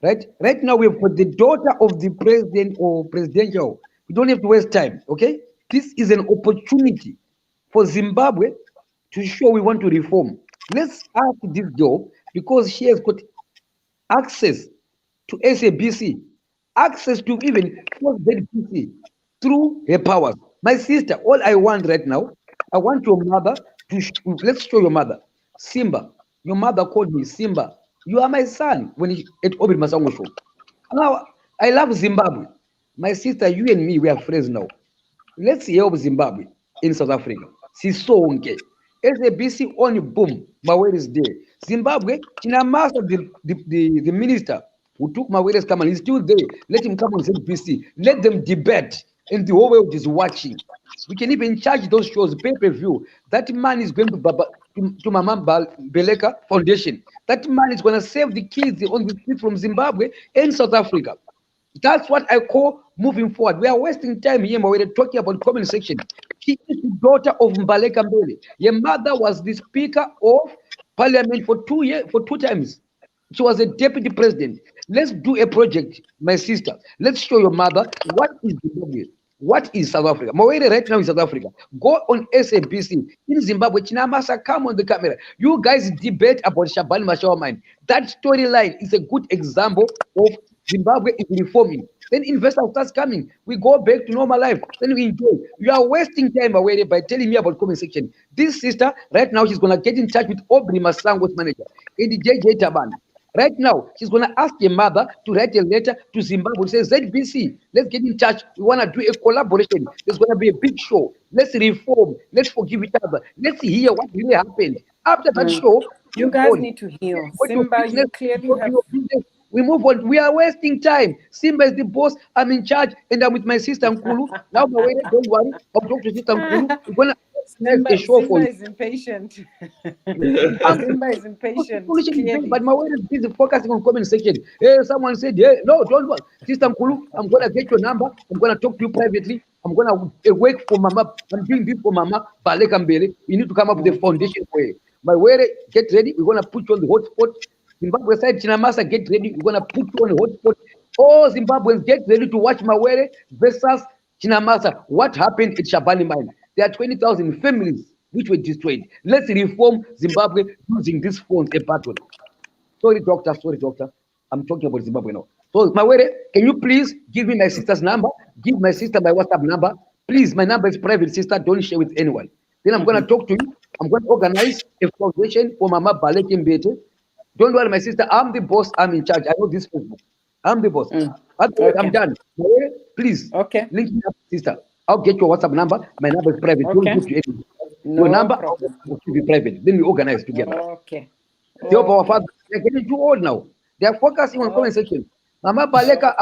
Right now, we've got the daughter of the president or presidential. We don't have to waste time, okay? This is an opportunity for Zimbabwe to show we want to reform. Let's ask this girl, because she has got access to SABC, access to even ZBC through her powers. My sister, all I want right now, I want your mother to, let's show your mother. Simba, your mother called me Simba. You are my son when at Obi Masango show. Now, I love Zimbabwe. My sister, you and me, we are friends now. Let's help Zimbabwe in South Africa. Sisonke. SABC on boom. Mawere is there. Zimbabwe, Chinamasa, the minister who took Mawere's command, he's still there. Let him come on ZBC. Let them debate. and the whole world is watching. We can even charge those shows pay-per-view. That man is going to Mama Beleka Foundation. That man is going to save the kids on the street from Zimbabwe and South Africa. That's what I call moving forward. We are wasting time here, but we're talking about comment section. She is the daughter of Mbaleka Mbele. Your mother was the Speaker of Parliament for 2 years, for 2 times. She was a deputy president. Let's do a project, my sister. Let's show your mother what is Zimbabwe, what is South Africa. Mawere right now in South Africa. Go on SABC in Zimbabwe. Chinamasa, come on the camera. You guys debate about Shabani Mashawa mine. That storyline is a good example of Zimbabwe is reforming. Then investors start coming. We go back to normal life. Then we enjoy. You are wasting time away by telling me about comment section. This sister, right now, she's going to get in touch with Aubrey Masango's manager, and JJ Taban. Right now, she's going to ask your mother to write a letter to Zimbabwe. Say, ZBC, let's get in touch. We want to do a collaboration. There's going to be a big show. Let's reform. Let's forgive each other. Let's hear what really happened. After that show, you guys need to heal. Simba, you clearly have... We move on. We are wasting time. Simba is the boss. I'm in charge, and I'm with my sister Nkulu. Now, don't worry. I'll talk to sister Nkulu. We're going to Simba is impatient. Simba is impatient. But my way is busy focusing on comment section. Hey, someone said, hey, no, don't worry. Sister Nkulu, I'm going to get your number. I'm going to talk to you privately. I'm going to work for Mama. I'm doing this for Mama Baleka Mbele. You need to come up with a foundation way. My way, get ready. We're going to put you on the hotspot. Zimbabwe side, Chinamasa, get ready. We're going to put you on the hotspot. All Zimbabweans, get ready to watch Mawere versus Chinamasa. What happened at Shabani mine? There are 20,000 families which were destroyed. Let's reform Zimbabwe using these phones a battle. Sorry, doctor. I'm talking about Zimbabwe now. So, Mawere, can you please give me my sister's number? Give my sister my WhatsApp number. Please, my number is private, sister. Don't share with anyone. Then I'm going to talk to you. I'm going to organize a foundation for Mama Baleka Mbele. Don't worry, my sister. I'm the boss. I'm in charge. I know this Facebook. I'm the boss. Okay. I'm done. Please. Okay. Link me up, sister. I'll get your WhatsApp number. My number is private. Okay. Don't give to anyone. Your number will be private. Then we organize together. Okay. Our father, they're getting too old now. They are focusing on comment section. Mama Baleka,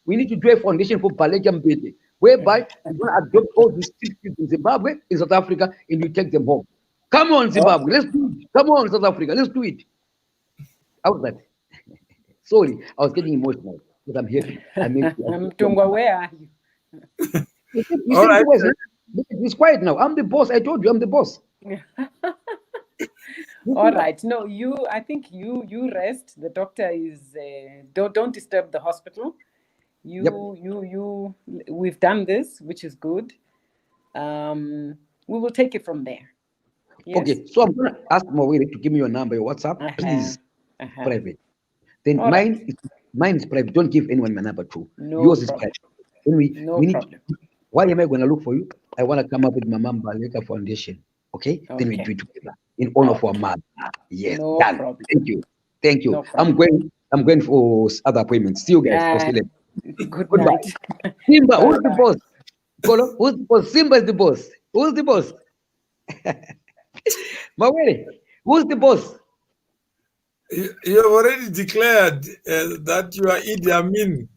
we need to do a foundation for Baleka Mbele, whereby we're going to adopt all these kids in Zimbabwe, in South Africa, and you take them home. Come on, Zimbabwe. Let's do it. Come on, South Africa. Let's do it. How's that? Sorry, I was getting emotional because I'm happy. Mtungwa, where are you? All right. It's quiet now. I'm the boss. I told you I'm the boss. All right. No, I think you rest. The doctor is don't disturb the hospital. We've done this, which is good. We will take it from there. Yes. Okay, so I'm gonna ask Mawere to give me your number, your WhatsApp, please. Private. Then mine is private. Don't give anyone my number too. No Yours problem. is private. Then we need problem. Why am I going to look for you? I want to come up with Mama Baleka Foundation. Okay? Then we do it together in honor of our mother. Yes, no done. Problem. Thank you. No I'm going for other appointments. See you guys. Good night. Simba, who's the boss? Who's the boss? Simba is the boss. Who's the boss? Mawere, who's the boss? You have already declared that you are Idi Amin,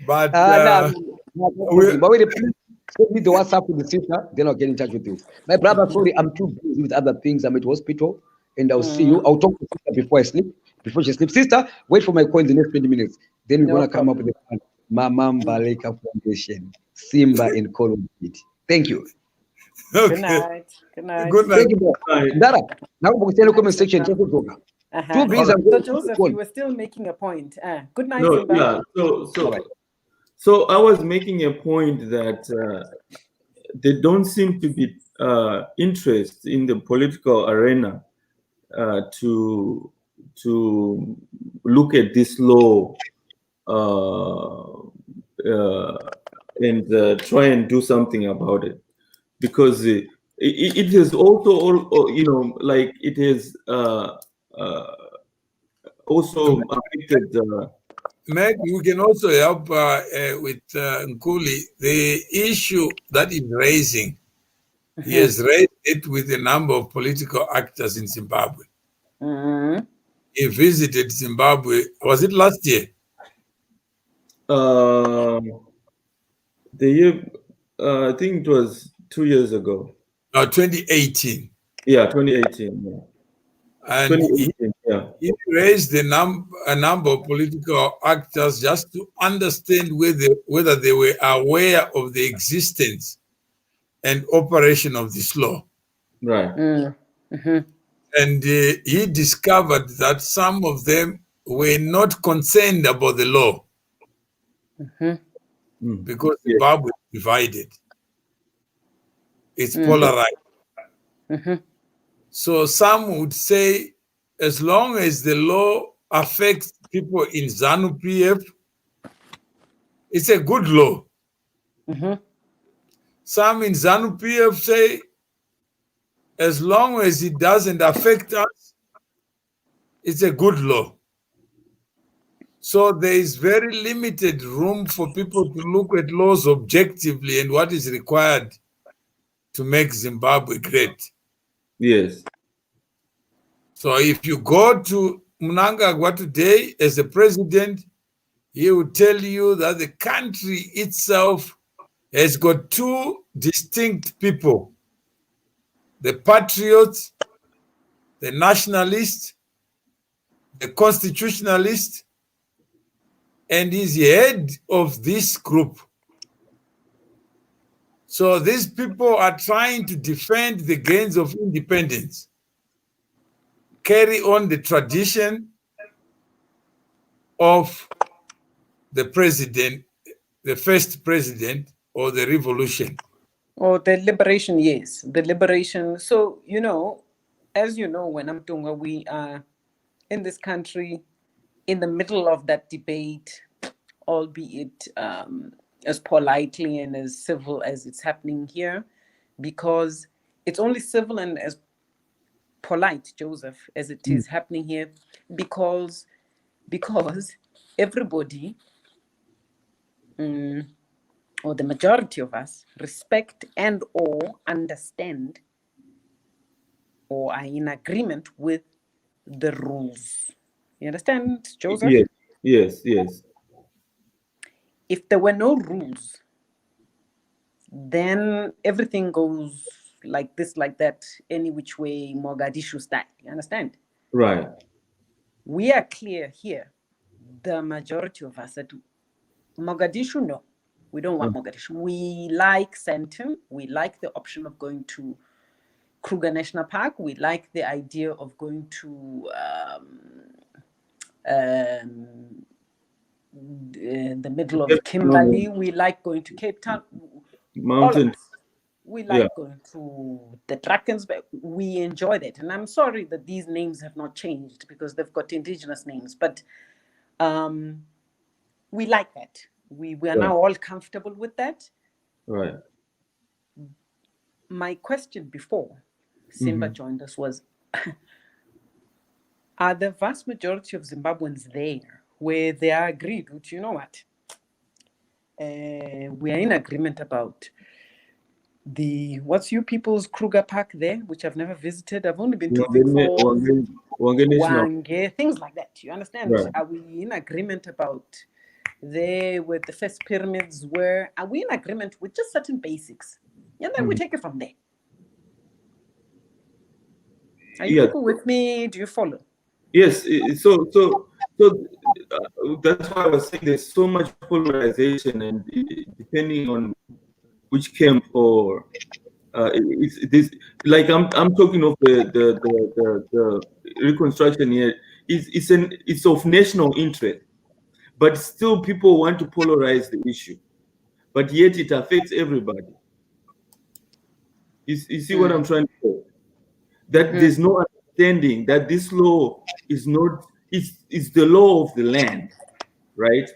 but Mawere, please send me the WhatsApp to the sister, then I'll get in touch with you. My brother, sorry, I'm too busy with other things. I'm at hospital, and I'll see you. I'll talk to sister before I sleep. Before she sleeps, sister, wait for my call in the next 20 minutes. Then we're gonna come up with the Mama Baleka Foundation, Simba in Colombia. Thank you. Okay. Good night. Good night. Good night. Thank you. Dara, now we're going to comment section. So Joseph, you were still making a point. Good night, Simba. Yeah. So I was making a point that they don't seem to be interested in the political arena to look at this law and try and do something about it, because it is also, like it is also affected. Maybe we can also help with Nkuli. The issue that is raising, he has raised it with a number of political actors in Zimbabwe. He visited Zimbabwe, was it last year? The year I think it was 2 years ago. 2018. Yeah, 2018. Yeah. And 2018. Yeah. he raised a number of political actors just to understand whether they were aware of the existence and operation of this law. Right. And he discovered that some of them were not concerned about the law because Zimbabwe is divided. It's polarized. So some would say, as long as the law affects people in ZANU-PF, it's a good law. Some in ZANU-PF say, as long as it doesn't affect us, it's a good law. So there is very limited room for people to look at laws objectively and what is required to make Zimbabwe great. Yes. So if you go to Mnangagwa today as a president, he will tell you that the country itself has got two distinct people: the patriots, the nationalists, the constitutionalists, and he's head of this group. So these people are trying to defend the gains of independence, carry on the tradition of the president, the first president, or the revolution. Or the liberation, yes, the liberation. So, as you know, when I'm doing, we are in this country in the middle of that debate, albeit as politely and as civil as it's happening here, because it's only civil and as polite, Joseph, as it is happening here, because everybody, or the majority of us, respect and or understand or are in agreement with the rules. You understand, Joseph? Yes. If there were no rules, then everything goes like this, like that, any which way, Mogadishu style. You understand? Right. We are clear here, the majority of us, that Mogadishu, no, we don't want Mogadishu. We like Sandton. We like the option of going to Kruger National Park. We like the idea of going to the middle of Kimberley. We like going to Cape Town. Mountain. We like going to the Drakensberg. We enjoy that. And I'm sorry that these names have not changed because they've got indigenous names. But we like that. We are now all comfortable with that. Right. My question before Simba joined us was, are the vast majority of Zimbabweans there where they are agreed with, you know what? We are in agreement about what's you people's Kruger Park there, which I've never visited. I've only been to Wange, things like that. You understand? Right. Are we in agreement about there where the first pyramids were? Are we in agreement with just certain basics? And then we take it from there. Are you people with me? Do you follow? Yes. So that's why I was saying there's so much polarization, and depending on which camp or it's this, like I'm talking of the reconstruction here. It's of national interest, but still people want to polarize the issue, but yet it affects everybody. You see what I'm trying to say? That there's no understanding that this law is not, it's the law of the land, right?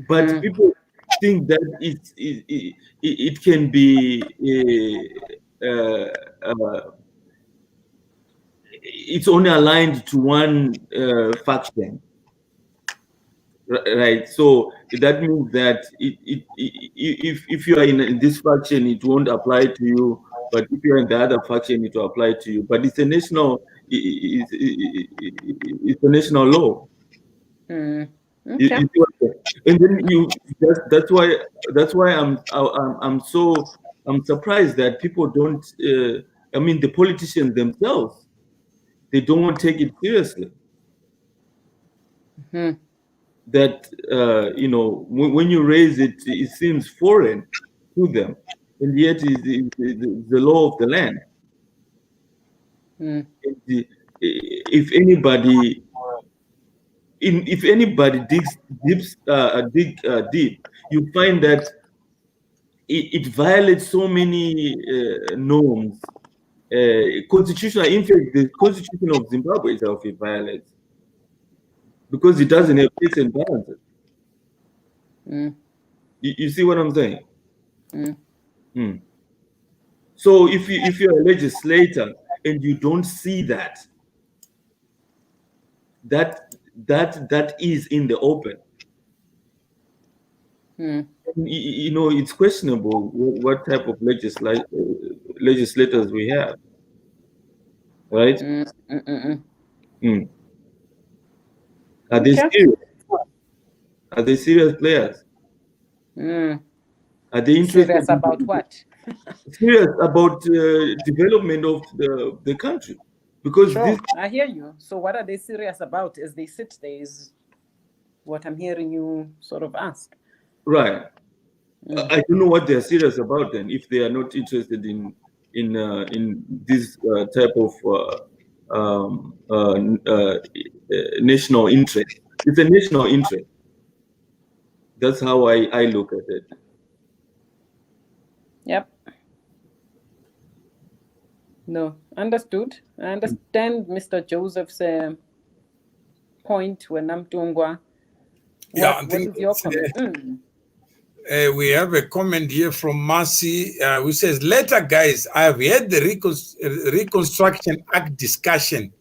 But people think that it can be it's only aligned to one faction, right? So that means that if you are in this faction, it won't apply to you, but if you're in the other faction, it will apply to you. But it's a national it's a national law. Okay. And then that's why I'm surprised that people don't. I mean, the politicians themselves, they don't take it seriously. Mhm. That when you raise it, it seems foreign to them, and yet it's the law of the land. Mm. If anybody digs deep, you find that it violates so many norms. Constitutional, in fact, the Constitution of Zimbabwe itself it violates because it doesn't have checks and balances. Mm. You see what I'm saying? Mm. Hmm. So if you're a legislator and you don't see that is in the open, Mm. it's questionable what type of legislators we have, right? Mm. Mm. Mm. Hmm. Are they Okay. serious? Are they serious players? Mm. Are they interested Serious about what? serious about development of the country? Because Sure, this, I hear you. So what are they serious about as they sit there is what I'm hearing you sort of ask. right? Mm. I don't know what they're serious about then. If they are not interested in this type of national interest, it's a national interest. That's how I look at it. Yep. No, understood. I understand Mr. Joseph's point when I'm Tungwa. Yeah, I What think is your comment? Mm. we have a comment here from Marcy, who says, later, guys, I have had the Reconstruction Act discussion.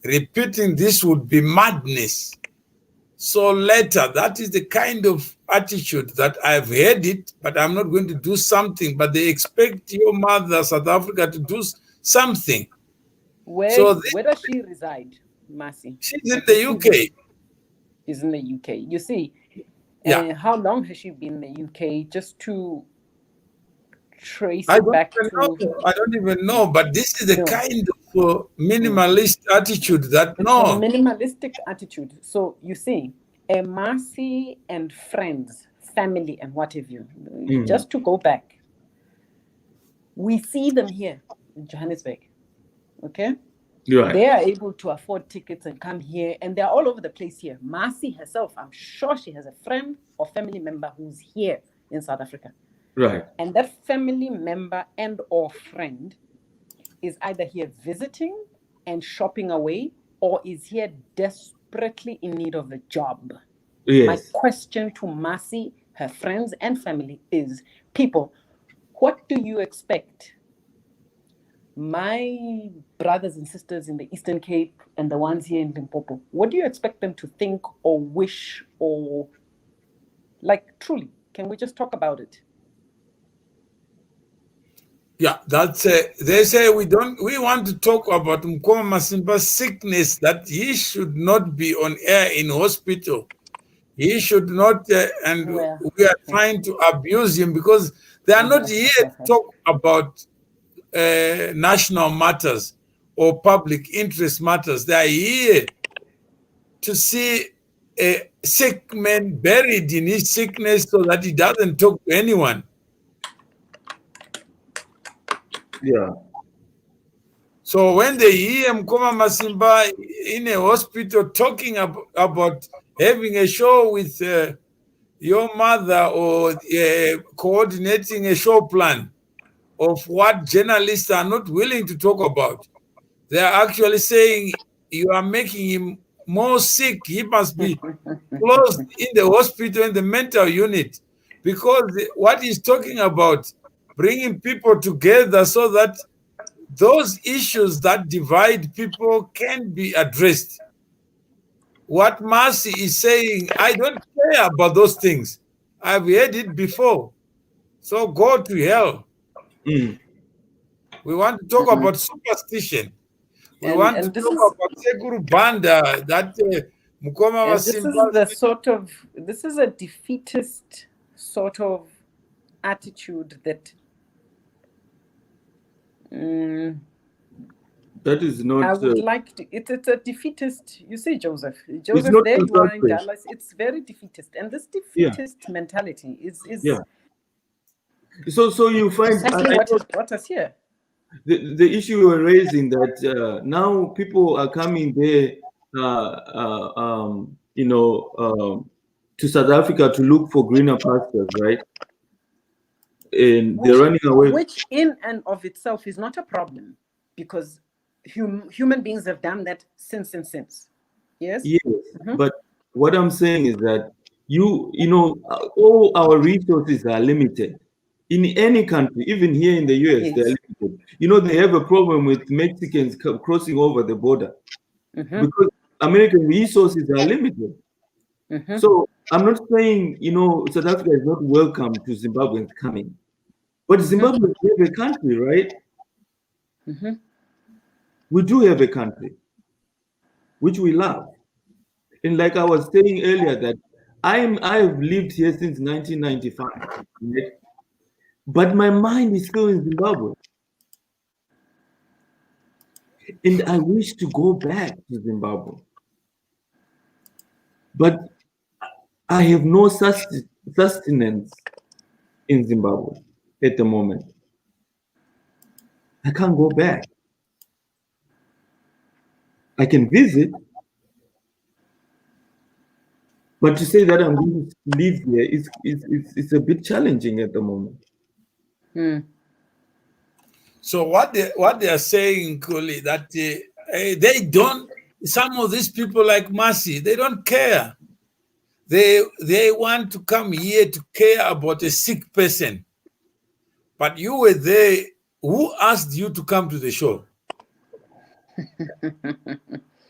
Repeating this would be madness. So later, that is the kind of attitude that I've heard it, but I'm not going to do something. But they expect your mother, South Africa, to do something. Where does she reside, Mercy? She's in the UK. Is in the UK. You see, Yeah. how long has she been in the UK? Just to trace I it don't back even to. know. I don't even know. But this is the No. kind of minimalist attitude that It's a minimalistic attitude. So you see, a Mercy and friends, family, and what have you. Just to go back, we see them here in Johannesburg. Okay. Right. They are able to afford tickets and come here, and they're all over the place here. Mercy herself, I'm sure she has a friend or family member who's here in South Africa. Right. And that family member and or friend is either here visiting and shopping away, or is here desperately in need of a job. Yes. My question to Mercy, her friends and family is, people, what do you expect my brothers and sisters in the Eastern Cape and the ones here in Limpopo, what do you expect them to think or wish, or like truly? Can we just talk about it? Yeah, that's they say we want to talk about Mukoma Masimba's sickness, that he should not be on air in hospital. He should not, and we are trying to abuse him because they are not here to talk about national matters or public interest matters. They are here to see a sick man buried in his sickness so that he doesn't talk to anyone. Yeah. So when they hear Mukoma Masimba in a hospital talking about having a show with your mother, or coordinating a show plan of what journalists are not willing to talk about, they are actually saying you are making him more sick. He must be closed in the hospital, in the mental unit, because what he's talking about, bringing people together so that those issues that divide people can be addressed. What Mercy is saying, I don't care about those things. I've heard it before. So go to hell. We want to talk about superstition. We want to talk about Sekuru Banda, that Mukoma And this is Masimba. the sort of, this is a defeatist sort of attitude that That is I not. would like to. It's a defeatist. You see, Joseph. It's Joseph, not there you are in constructive. Dallas. It's very defeatist, and this Yeah, defeatist mentality is yeah. So you find, and exactly I what know has brought us here. the issue you were raising, that now people are coming there, to South Africa to look for greener pastures, right? And they're running away. Which in and of itself is not a problem, because human beings have done that since. Yes. Yes, but what I'm saying is that all our resources are limited. In any country, even here in the US, they're Yes. limited. They have a problem with Mexicans crossing over the border because American resources are limited. So I'm not saying, South Africa is not welcome to Zimbabweans coming, but Zimbabwe is a country, right? We do have a country, which we love. And like I was saying earlier, that I've lived here since 1995, right? But my mind is still in Zimbabwe. And I wish to go back to Zimbabwe. But I have no sustenance in Zimbabwe at the moment. I can't go back. I can visit, but to say that I'm going to live there it's a bit challenging at the moment. So what they are saying, Kuli, that they don't. Some of these people like Mercy, they don't care. They want to come here to care about a sick person. But you were there. Who asked you to come to the show?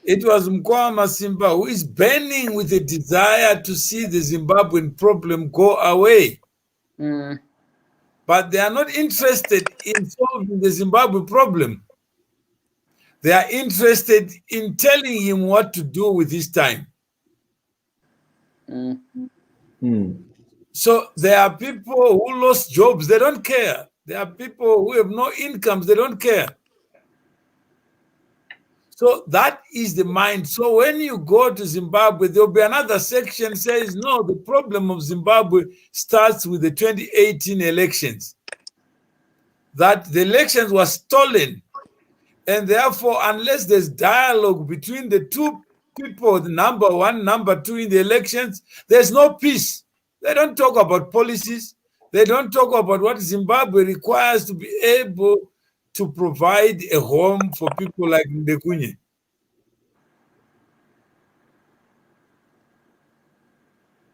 It was Mukoma Masimba, who is burning with a desire to see the Zimbabwean problem go away. But they are not interested in solving the Zimbabwe problem. They are interested in telling him what to do with his time. So there are people who lost jobs, they don't care. There are people who have no incomes, they don't care. So that is the mind. So when you go to Zimbabwe, there'll be another section says, no, the problem of Zimbabwe starts with the 2018 elections. That the elections were stolen. And therefore, unless there's dialogue between the two people, the number one, number two in the elections, there's no peace. They don't talk about policies. They don't talk about what Zimbabwe requires to be able to provide a home for people like Ndekunye.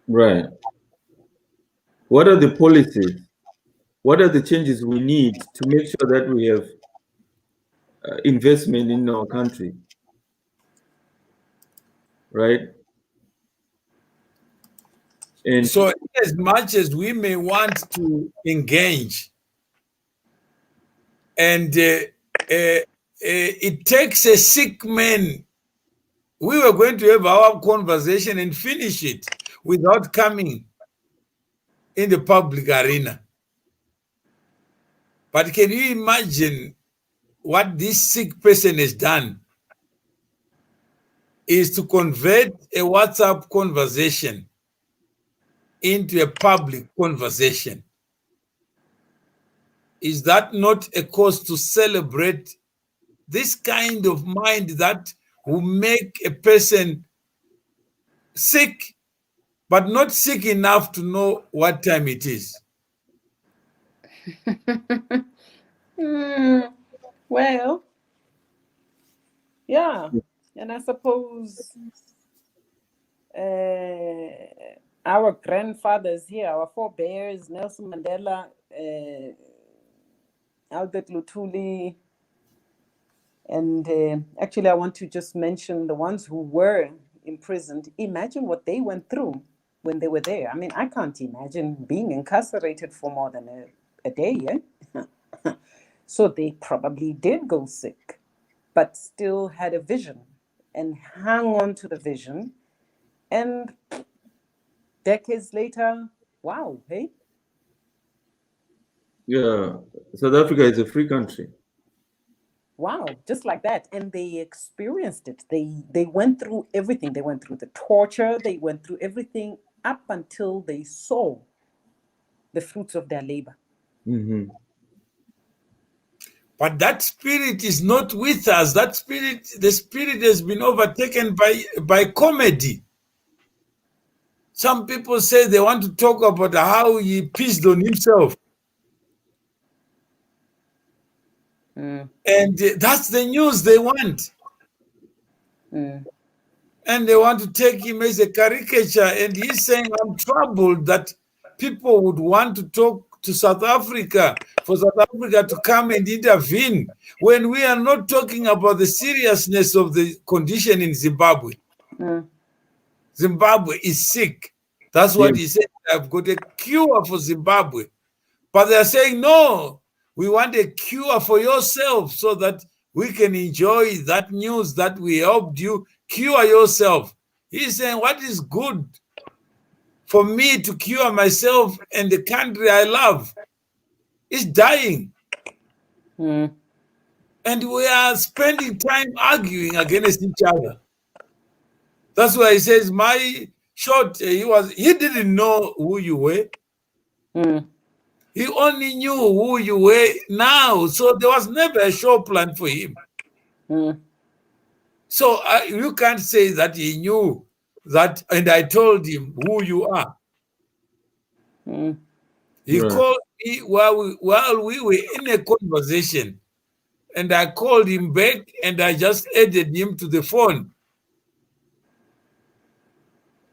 Right. What are the policies? What are the changes we need to make sure that we have investment in our country? Right? And so as much as we may want to engage, and it takes a sick man. We were going to have our conversation and finish it without coming in the public arena. But can you imagine what this sick person has done? Is to convert a WhatsApp conversation into a public conversation. Is that not a cause to celebrate this kind of mind that will make a person sick, but not sick enough to know what time it is? Well, yeah. And I suppose our grandfathers here, our forebears, Nelson Mandela, Albert Luthuli, and actually I want to just mention the ones who were imprisoned. Imagine what they went through when they were there. I mean, I can't imagine being incarcerated for more than a day, yeah? So they probably did go sick, but still had a vision and hung on to the vision And decades later, wow, hey? Yeah, South Africa is a free country. Wow, just like that. And they experienced it. They went through everything. They went through the torture, they went through everything up until they saw the fruits of their labor. Mm-hmm. But that spirit is not with us. That spirit, the spirit has been overtaken by comedy. Some people say they want to talk about how he pissed on himself. Mm. And that's the news they want. Mm. And they want to take him as a caricature. And he's saying, I'm troubled that people would want to talk to South Africa, for South Africa to come and intervene, when we are not talking about the seriousness of the condition in Zimbabwe. Mm. Zimbabwe is sick. That's what he said. I've got a cure for Zimbabwe. But they're saying, no, we want a cure for yourself so that we can enjoy that news that we helped you cure yourself. He's saying, what is good for me to cure myself and the country I love is dying. Mm. And we are spending time arguing against each other. That's why he says, my short, he didn't know who you were. Mm. He only knew who you were now. So there was never a show plan for him. Mm. So you can't say that he knew that, and I told him who you are. Mm. He Right. called me while we were in a conversation, and I called him back, and I just added him to the phone.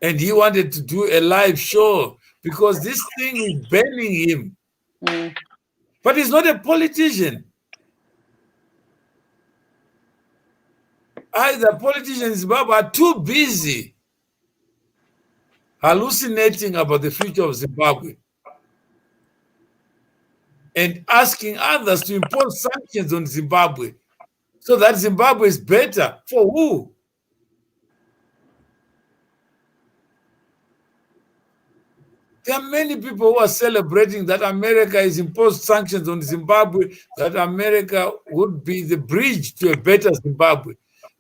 And he wanted to do a live show because this thing is banning him. Mm. But he's not a politician. Either politicians in Zimbabwe are too busy hallucinating about the future of Zimbabwe and asking others to impose sanctions on Zimbabwe so that Zimbabwe is better. For who? There are many people who are celebrating that America has imposed sanctions on Zimbabwe, that America would be the bridge to a better Zimbabwe.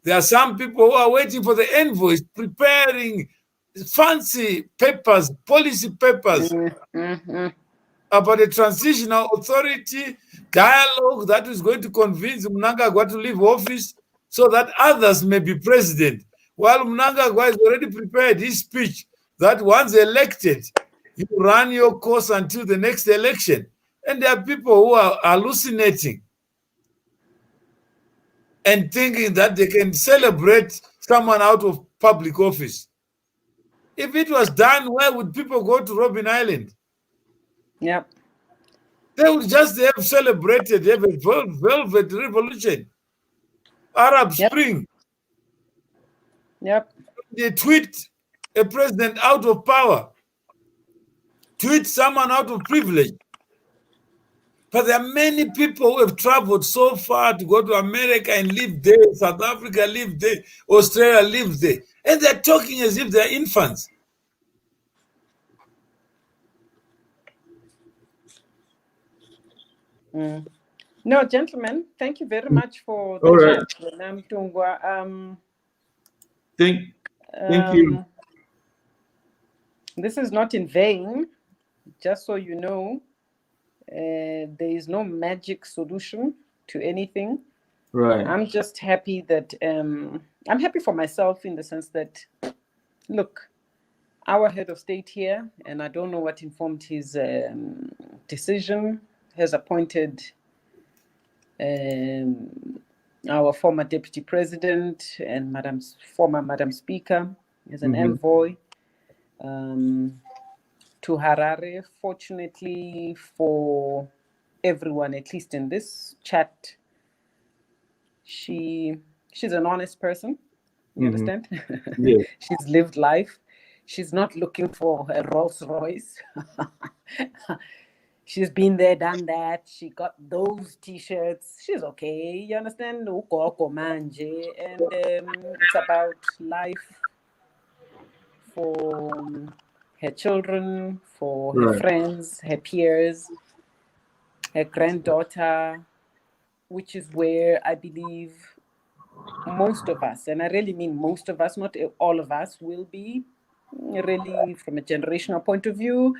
There are some people who are waiting for the envoys, preparing fancy papers, policy papers Mm. about a transitional authority, dialogue that is going to convince Mnangagwa to leave office so that others may be president. While Mnangagwa has already prepared his speech that once elected, you run your course until the next election. And there are people who are hallucinating and thinking that they can celebrate someone out of public office. If it was done, where would people go to Robben Island? Yep. They would just have celebrated, have a velvet revolution, Arab Yep. Spring. Yep. They tweet a president out of power, tweet someone out of privilege. But there are many people who have traveled so far to go to America and live there, South Africa, live there, Australia, live there. And they're talking as if they're infants. Mm. No, gentlemen, thank you very much for the All right. chat. Thank you. This is not in vain, just so you know. There is no magic solution to anything. Right. I'm just happy that I'm happy for myself in the sense that, look, our head of state here, and I don't know what informed his decision, has appointed our former deputy president and former Madam Speaker as an envoy to Harare. Fortunately for everyone, at least in this chat, she's an honest person. You understand? Yeah. She's lived life. She's not looking for a Rolls Royce. She's been there, done that. She got those T-shirts. She's okay. You understand? And it's about life for her children, for her Right. friends, her peers, her granddaughter, which is where I believe most of us, and I really mean most of us, not all of us, will be really from a generational point of view,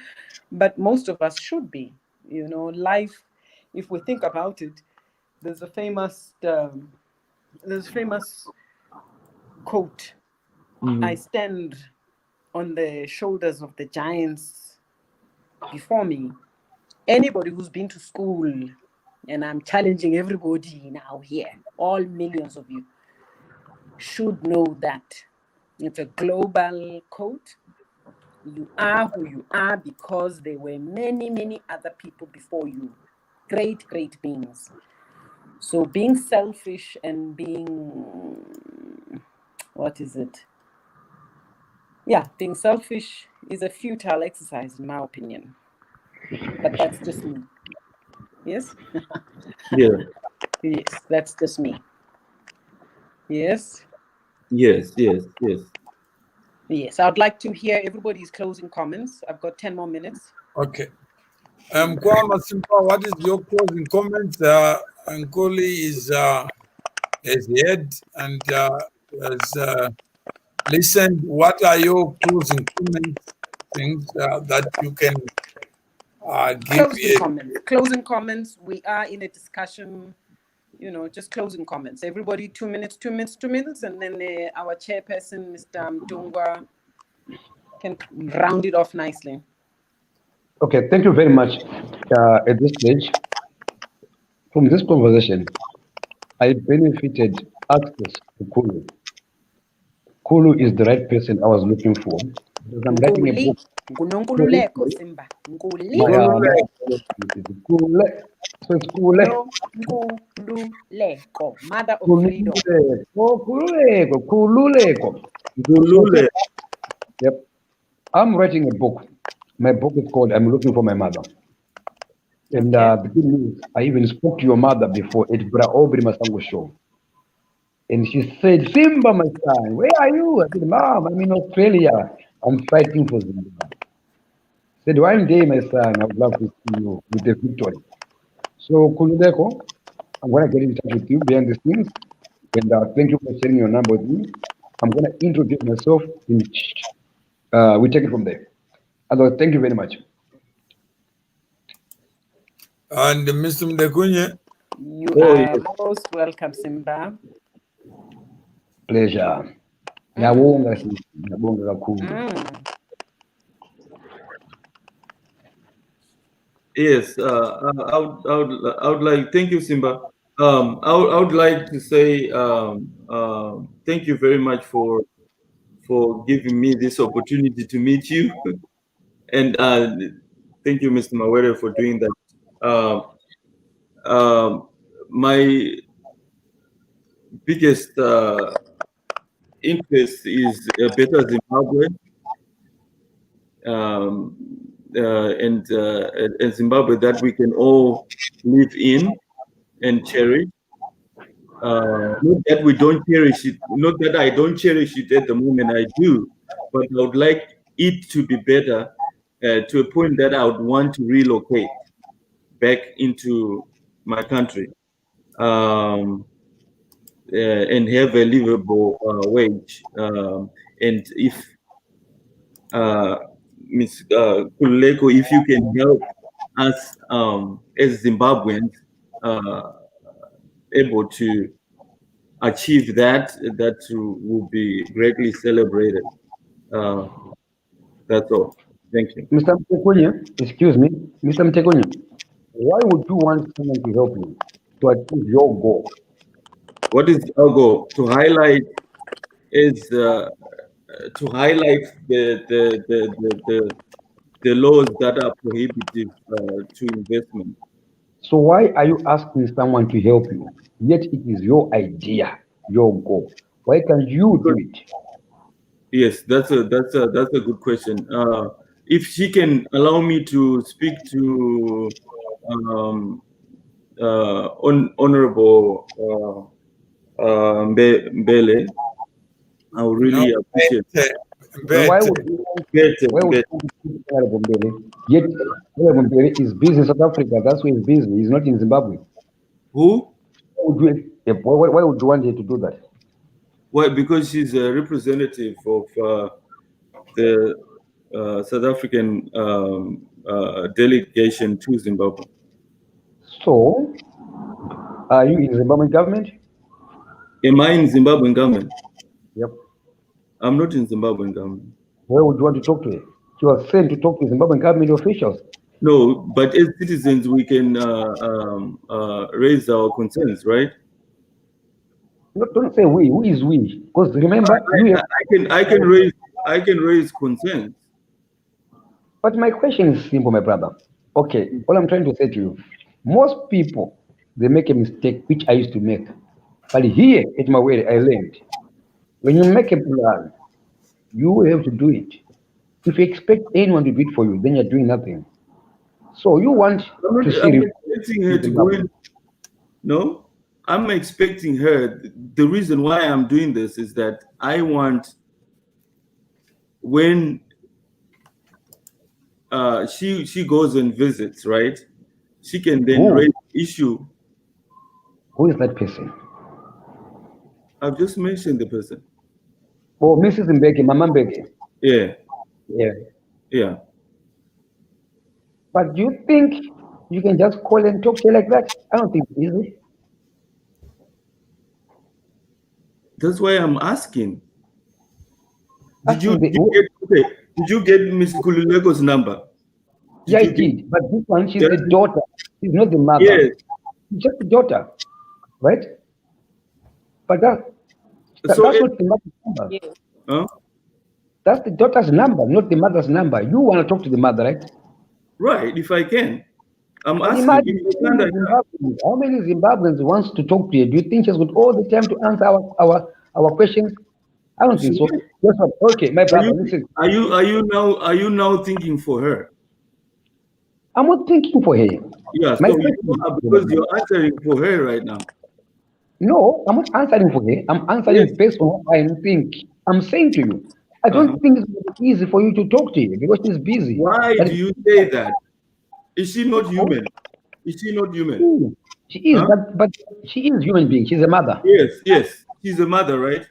but most of us should be. You know, life, if we think about it, there's a famous quote, I stand on the shoulders of the giants before me. Anybody who's been to school, and I'm challenging everybody now here, all millions of you, should know that it's a global quote. You are who you are because there were many, many other people before you, great, great beings. So being selfish and being, what is it? Yeah, being selfish is a futile exercise, in my opinion. But that's just me. Yes? Yeah. Yes, that's just me. Yes? Yes. Yes, I'd like to hear everybody's closing comments. I've got 10 more minutes. Okay. Mukoma Masimba, what is your closing comment? Nkoli has heard and has listened. What are your closing comments, things that you can give? Closing comments. We are in a discussion, you know, just closing comments. Everybody 2 minutes, 2 minutes, 2 minutes. And then our chairperson, Mr. Mtungwa, can round it off nicely. Okay, thank you very much. At this stage, from this conversation, I benefited access to Kulu. Kulu is the right person I was looking for. Because I'm writing a book. Nkululeko, Simba. Nkuli. Kule. So it's Kule. No, Nkululeko, mother of freedom. Kululeko. Yep. I'm writing a book. My book is called I'm Looking for My Mother. And the good news, I even spoke to your mother before at Bra Obri Masango show. And she said, Simba, my son, where are you? I said, Mom, I'm in Australia. I'm fighting for Zimbabwe. I said, one day, my son, I would love to see you with the victory. So, Kuludeko, I'm going to get in touch with you behind the scenes. And thank you for sharing your number with me. I'm going to introduce myself. We take it from there. Otherwise, thank you very much. And Mr. Mdekunye? You are most welcome, Simba. Pleasure. Yes, I would like, thank you, Simba. I would like to say thank you very much for giving me this opportunity to meet you, and thank you, Mr. Mawere, for doing that. My biggest interest is a better Zimbabwe, and Zimbabwe that we can all live in and cherish. Not that we don't cherish it, not that I don't cherish it at the moment, I do, but I would like it to be better to a point that I would want to relocate back into my country and have a livable wage. And if Ms. Kululeko, if you can help us as Zimbabweans able to achieve that, that will be greatly celebrated. That's all. Thank you. Mr. Mtekunye, excuse me. Mr. Mtekunye, why would you want someone to help you to achieve your goal? What is our goal? To highlight the laws that are prohibitive to investment. So why are you asking someone to help you? Yet it is your idea, your goal. Why can't you do it? Yes, that's a good question. If she can allow me to speak to Honorable Mbele, I would really appreciate it. Why Mbete. would you want, Mbete, why would Mbete. you want to keep Honorable Mbele? Yet Honorable Mbele is busy in South Africa. That's where he's busy. He's not in Zimbabwe. Who? Why would you want her to do that? Well, because she's a representative of the South African delegation to Zimbabwe. So, are you in Zimbabwean government? Am I in Zimbabwean government? Yep. I'm not in Zimbabwean government. Where would you want to talk to her? She was sent to talk to Zimbabwean government officials. No, but as citizens, we can raise our concerns, right? No, don't say we. Who is we? Because remember, I can raise concerns. But my question is simple, my brother. Okay, all I'm trying to say to you, most people, they make a mistake, which I used to make. But here at my way, I learned. When you make a plan, you have to do it. If you expect anyone to do it for you, then you're doing nothing. So you want I'm to see... expecting her to go in. No, I'm expecting her. The reason why I'm doing this is that I want, when she goes and visits, right? She can then raise the issue. Who is that person? I've just mentioned the person. Oh, Mrs. Mbeki, Mama Mbeki. Yeah. Yeah. Yeah. But do you think you can just call and talk to her like that? I don't think it's easy. That's why I'm asking. Did you get Miss Kululeko's number? Yeah, I did. But this one, she's the daughter. She's not the mother. Yes. She's just the daughter, right? But that's not the mother's number. Yeah. Huh? That's the daughter's number, not the mother's number. You want to talk to the mother, right? Right, if I can. I'm asking. Imagine how many Zimbabweans wants to talk to you? Do you think she's got all the time to answer our questions? I don't think so. Guess what? Okay, my brother, listen. Are you now thinking for her? I'm not thinking for her. Yeah, so because you're answering for her right now. No, I'm not answering for her. I'm answering based on what I think. I'm saying to you, I don't think it's easy for you to talk to her because she's busy. Why do you say that? Is she not human? Is she not human? She is, but she is a human being. She's a mother. Yes. She's a mother, right?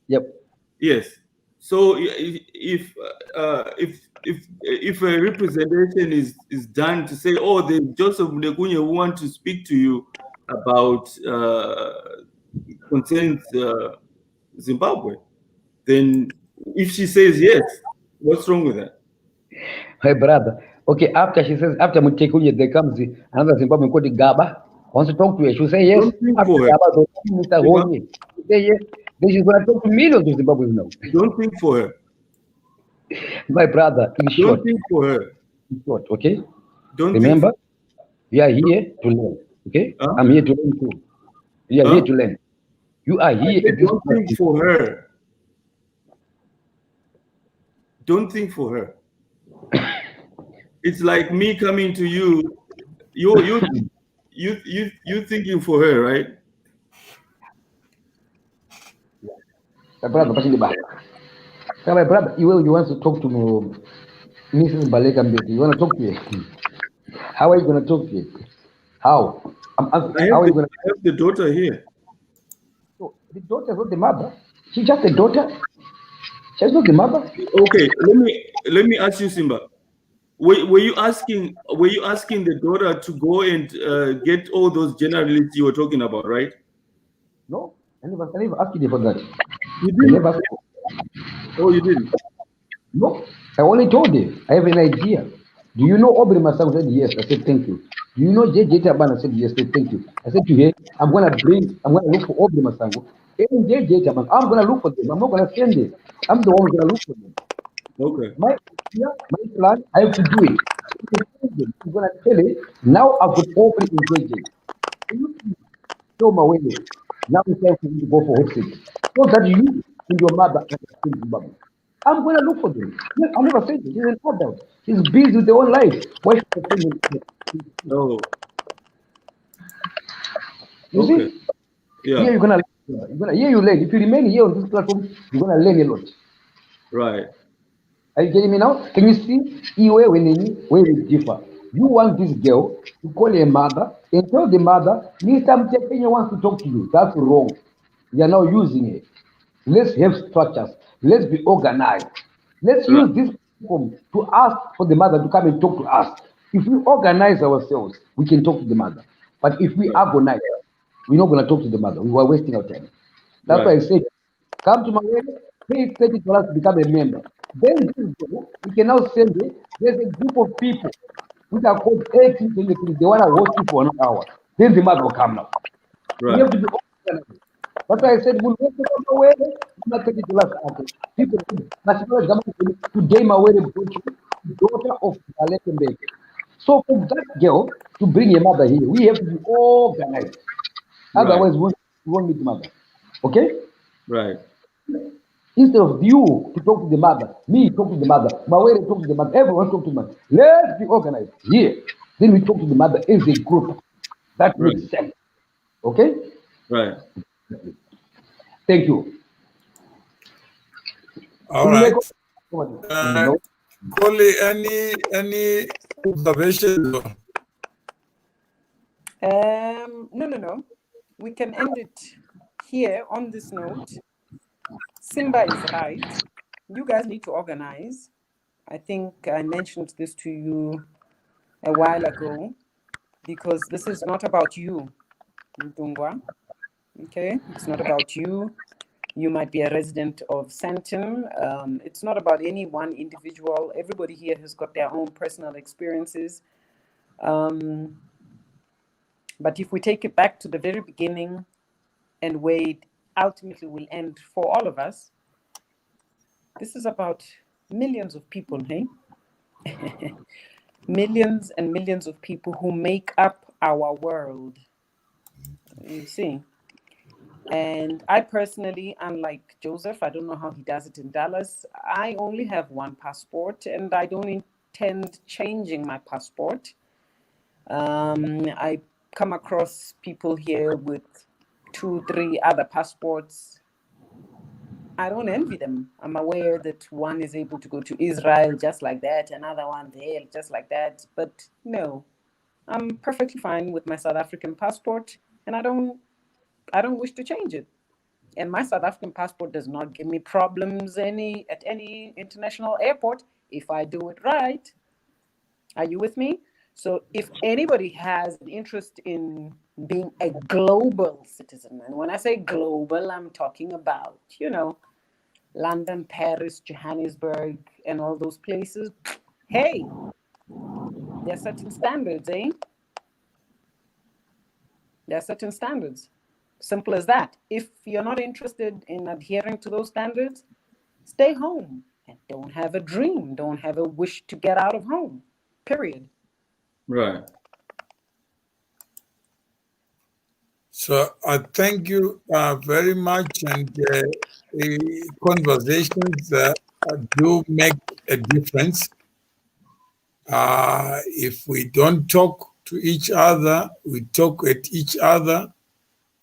Yep. Yes. So if a representation is done to say, oh, the Joseph Mlekunye want to speak to you about concerns Zimbabwe, then if she says yes, what's wrong with that? Hey, brother. Okay, after she says, after Mtekunye, there comes another Zimbabwean called Gaba. Wants to talk to her. She'll say yes. After Gaba, Mr. Honye. Say yes. Then she's going to talk to millions of Zimbabweans now. Don't think for her. My brother, in short. Don't think for her. In short, okay? Don't remember, we are here to learn. Okay? I'm here to learn too. We are here to learn. You are here. Don't think for her. Don't think for her. It's like me coming to you. You thinking for her, right? My brother, my brother, you want to talk to Mrs. Baleka Mbeki. You want to talk to her? How are you going to talk to her? How? How are you going to? I have the daughter here. So the daughter is not the mother. She's just a daughter. She's not the mother. Okay, let me ask you, Simba. Were you asking the daughter to go and get all those generalities you were talking about, right? No, I never asked you for that. You didn't? Oh, you didn't? No, I only told you. I have an idea. Do you know Aubrey Masango? I said yes. I said thank you. Do you know JJ Taban? I said yes. I said thank you. I said to her, I'm gonna look for Aubrey Masango. Even JJ Taban, I'm gonna look for them. I'm not gonna send them. I'm the one who's gonna look for them. Okay. My plan, I have to do it. I'm gonna tell it. Now I've got Aubrey in JJ. You show my way. Now it's time for you to go for hot seat. So that you and your mother are Zimbabwe. I'm going to look for them. I never said it. She's an adult. She's busy with her own life. Why should I tell you? No. You see? Yeah. Here you're gonna you learn. If you remain here on this platform, you're gonna learn a lot. Right. Are you getting me now? Can you see where we differ? You want this girl to call her mother and tell the mother, Mr. Mtekenya wants to talk to you. That's wrong. You are now using it. Let's have structures. Let's be organized. Let's Right. use this platform to ask for the mother to come and talk to us. If we organize ourselves, we can talk to the mother. But if we agonize, we're not going to talk to the mother. We are wasting our time. That's why I said, come to my wedding, pay $30 to become a member. Then this day, we can now send it. There's a group of people which are called 18 to 23. They want to host you for an hour. Then the mother will come now. We Right. have to be organized. That's why I said, we'll make it on the way. I'm not taking $30. People, today my wedding brought you the daughter of Alekenbeke. So for that girl to bring a mother here, we have to be organized. Otherwise, we won't meet mother. Okay? Right. Instead of you to talk to the mother, me talk to the mother, Mawere talk to the mother, everyone talk to the mother. Let's be organized here. Then we talk to the mother as a group. That makes sense. Okay? Right. Thank you. All right. No? Koli, any observations? No. We can end it here on this note. Simba is right. You guys need to organize. I think I mentioned this to you a while ago, because this is not about you, Mtungwa. Okay? It's not about you. You might be a resident of Santon. It's not about any one individual. Everybody here has got their own personal experiences. But if we take it back to the very beginning and where it ultimately will end for all of us, this is about millions of people, hey? Millions and millions of people who make up our world. You see? And I personally, unlike Joseph, I don't know how he does it in Dallas, I only have one passport and I don't intend changing my passport. I come across people here with 2, 3 other passports. I don't envy them. I'm aware that one is able to go to Israel just like that, another one there just like that. But no, I'm perfectly fine with my South African passport, and I don't wish to change it. And my South African passport does not give me problems at any international airport if I do it right. Are you with me? So if anybody has an interest in being a global citizen, and when I say global, I'm talking about, London, Paris, Johannesburg, and all those places, hey, there are certain standards, eh? There are certain standards. Simple as that. If you're not interested in adhering to those standards, stay home and don't have a dream, don't have a wish to get out of home, period. Right. So I thank you very much, and conversations do make a difference. If we don't talk to each other, we talk at each other,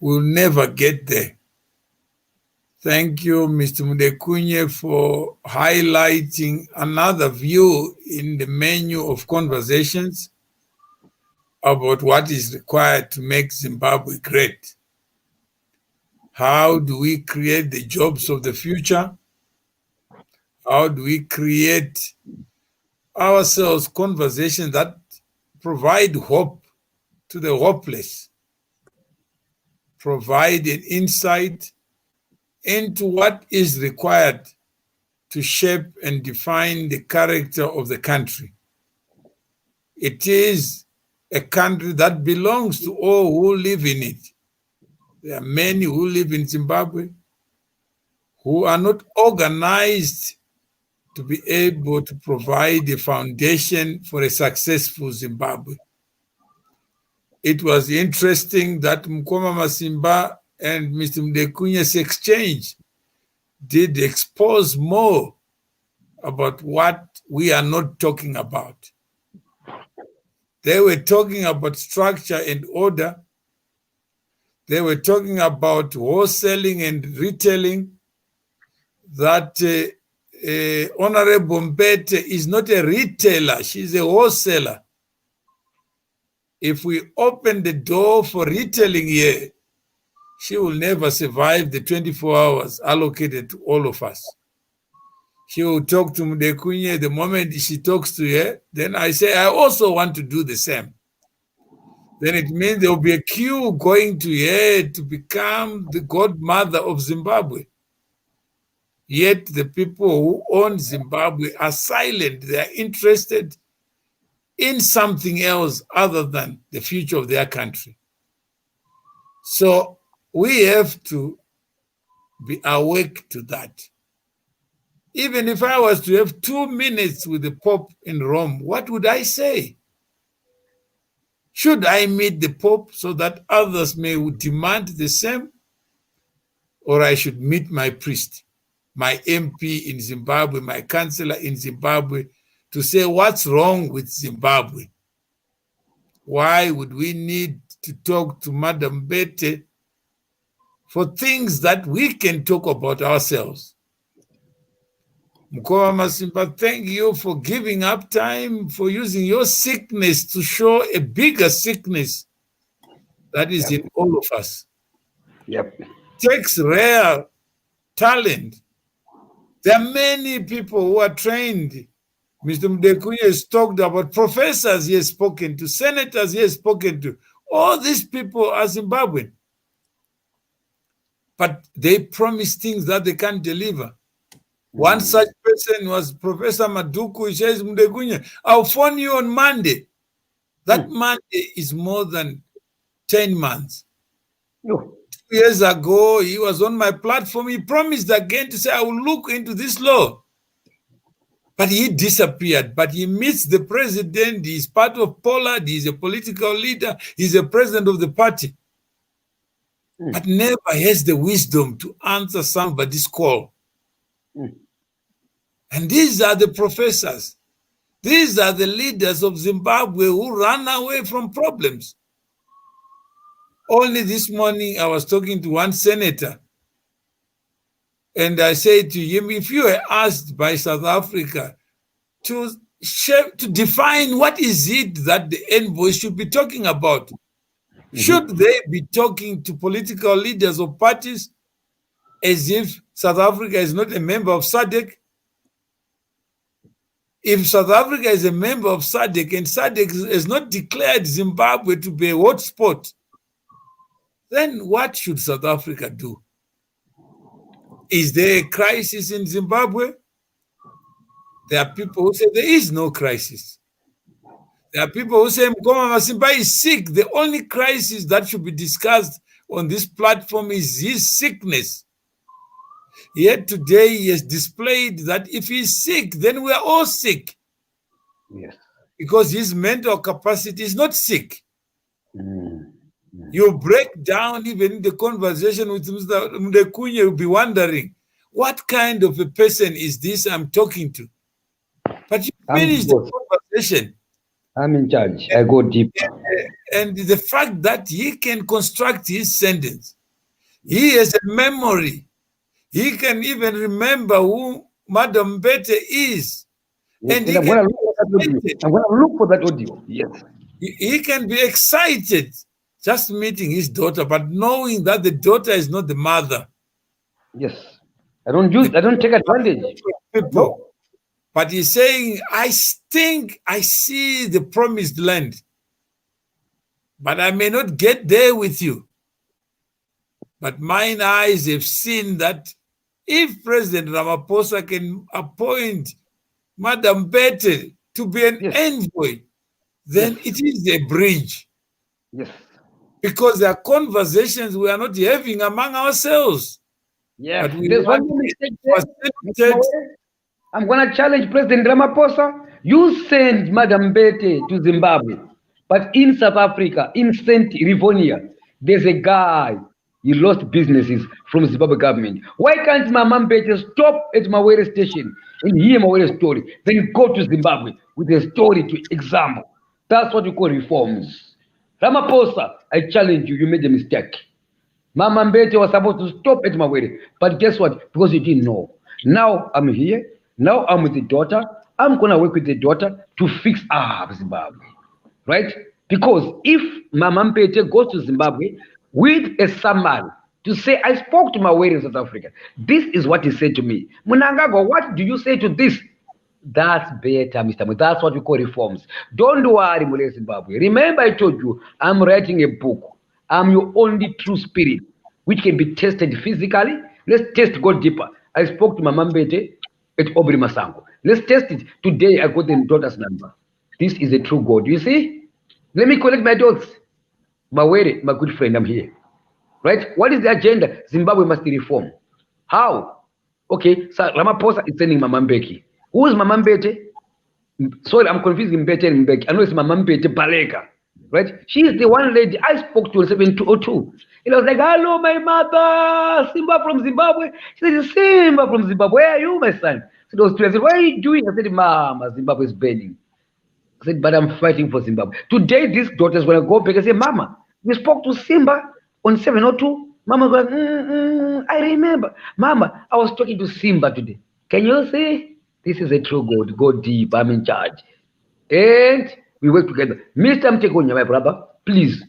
we'll never get there. Thank you, Mr. Mudekunye, for highlighting another view in the menu of conversations about what is required to make Zimbabwe great. How do we create the jobs of the future? How do we create ourselves conversations that provide hope to the hopeless, provide an insight into what is required to shape and define the character of the country? It is a country that belongs to all who live in it. There are many who live in Zimbabwe who are not organized to be able to provide a foundation for a successful Zimbabwe. It was interesting that Mukoma Masimba and Mr. Mudekunye's exchange did expose more about what we are not talking about. They were talking about structure and order. They were talking about wholesaling and retailing that Honorable Mbete is not a retailer, she's a wholesaler. If we open the door for retailing here, she will never survive the 24 hours allocated to all of us. She will talk to Mudekunye. The moment she talks to her, then I say, I also want to do the same. Then it means there will be a queue going to her to become the godmother of Zimbabwe. Yet the people who own Zimbabwe are silent. They are interested in something else other than the future of their country. So we have to be awake to that. Even if I was to have 2 minutes with the Pope in Rome, what would I say? Should I meet the Pope so that others may demand the same? Or I should meet my priest, my MP in Zimbabwe, my councillor in Zimbabwe, to say what's wrong with Zimbabwe? Why would we need to talk to Madam Mbete for things that we can talk about ourselves? Mukoma Masimba, thank you for giving up time, for using your sickness to show a bigger sickness that is in all of us. Yep. Takes rare talent. There are many people who are trained. Mr. Mudekunye has talked about professors he has spoken to, senators he has spoken to. All these people are Zimbabwean. But they promise things that they can't deliver. One such person was Professor Maduku. He says, Mudekunye, I'll phone you on Monday. That Monday is more than 10 months. No. 2 years ago, he was on my platform. He promised again to say, I will look into this law. But he disappeared. But he meets the president. He's part of Pollard. He's a political leader. He's a president of the party. But never has the wisdom to answer somebody's call. And these are the professors. These are the leaders of Zimbabwe who run away from problems. Only this morning, I was talking to one senator, and I said to him, if you were asked by South Africa to define what is it that the envoy should be talking about, should they be talking to political leaders of parties as if South Africa is not a member of SADC? If South Africa is a member of SADC and SADC has not declared Zimbabwe to be a hotspot, then what should South Africa do? Is there a crisis in Zimbabwe? There are people who say there is no crisis. There are people who say Mukoma Masimba is sick. The only crisis that should be discussed on this platform is his sickness. Yet today he has displayed that if he's sick, then we are all sick. Yes. Because his mental capacity is not sick. You break down even in the conversation with Mr. Mudekunye, you'll be wondering, what kind of a person is this I'm talking to? But you finish the conversation. I'm in charge. I go deep. And the fact that he can construct his sentence, he has a memory. He can even remember who Madam Mbete is. Yes. And I'm going to look for that audio. Yes. He can be excited just meeting his daughter, but knowing that the daughter is not the mother. Yes. I don't take advantage. People. No. But he's saying, I think I see the promised land, but I may not get there with you. But mine eyes have seen that if President Ramaphosa can appoint Madam Mbete to be an envoy, then it is a bridge. Yes. Because there are conversations we are not having among ourselves. Yeah, there's one mistake there. I'm going to challenge President Ramaphosa. You send Madam Mbete to Zimbabwe, but in South Africa, in St. Rivonia, there's a guy, he lost businesses from Zimbabwe government. Why can't Mama Mbete stop at Mawere station and hear Mawere's story, then go to Zimbabwe with a story to example? That's what you call reforms. Ramaphosa, I challenge you, you made a mistake. Mama Mbete was supposed to stop at Mawere, but guess what? Because you didn't know. Now I'm here. Now I'm with the daughter. I'm gonna work with the daughter to fix up Zimbabwe, right? Because if Mama Mpete goes to Zimbabwe with a summary to say, I spoke to my way in South Africa. This is what he said to me. Munangagwa, what do you say to this? That's better, Mr. Mo. That's what we call reforms. Don't worry, Mule Zimbabwe. Remember, I told you, I'm writing a book. I'm your only true spirit, which can be tested physically. Let's test, go deeper. I spoke to Mama Mbete at Obri Masango. Let's test it. Today, I got the daughter's number. This is a true God. You see? Let me collect my thoughts. Mawere, my good friend, I'm here. Right? What is the agenda? Zimbabwe must reform. How? Okay, so Ramaphosa is sending Mama Mbeki. Who is Mama Mbete? Sorry, I'm confusing Mbete and Mbeki. I know it's Mama Mbete Baleka. Right? She is the one lady I spoke to in 7202. And I was like, hello, my mother, Simba from Zimbabwe. She said, Simba from Zimbabwe, where are you, my son? So those two, I said, what are you doing? I said, Mama, Zimbabwe is burning. I said, but I'm fighting for Zimbabwe. Today, these daughters want to go back and say, Mama, we spoke to Simba on 702. Mama goes, I remember. Mama, I was talking to Simba today. Can you see? This is a true God. Go deep. I'm in charge. And we work together. Mr. Mtekonya, my brother, please.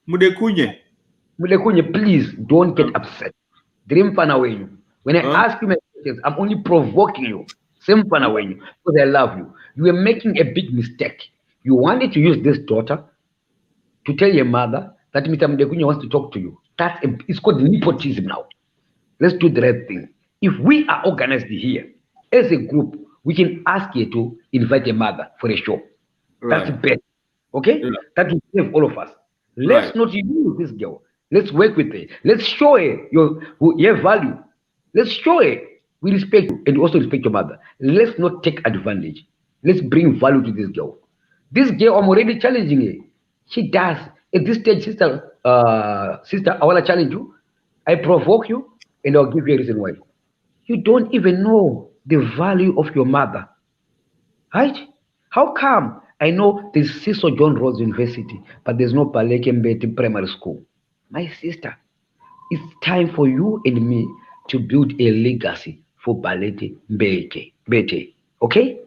Mudekunye. Mudekunye, please don't get upset. Dream fun away. When I ask you my questions, I'm only provoking you. Same fun away because I love you. You are making a big mistake. You wanted to use this daughter to tell your mother that Mr. Mudekunya wants to talk to you. It's called nepotism now. Let's do the right thing. If we are organized here as a group, we can ask you to invite your mother for a show. Right. That's best. Okay? Yeah. That will save all of us. Let's not use this girl. Let's work with her. Let's show her your value. Let's show her we respect you and also respect your mother. Let's not take advantage. Let's bring value to this girl. This girl, I'm already challenging her. She does. At this stage, sister, I want to challenge you. I provoke you, and I'll give you a reason why. You don't even know the value of your mother. Right? How come? I know there's Cecil John Rhodes University, but there's no Baleke Mbete Primary School. My sister, it's time for you and me to build a legacy for Balete Mbete. Okay?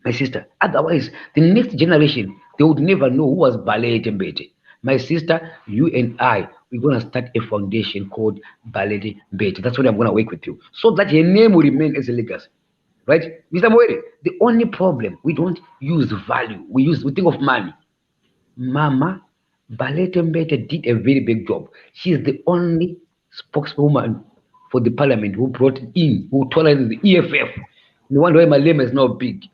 My sister. Otherwise, the next generation, they would never know who was Balete Mbete. My sister, you and I, we're going to start a foundation called Balete Mbete. That's what I'm going to work with you. So that your name will remain as a legacy. Right? Mr. Moere, the only problem, we don't use value. We think of money. Mama, Balete Mbete did a very big job. She is the only spokeswoman for the parliament who brought in, who tolerated the EFF. No wonder why my name is not big.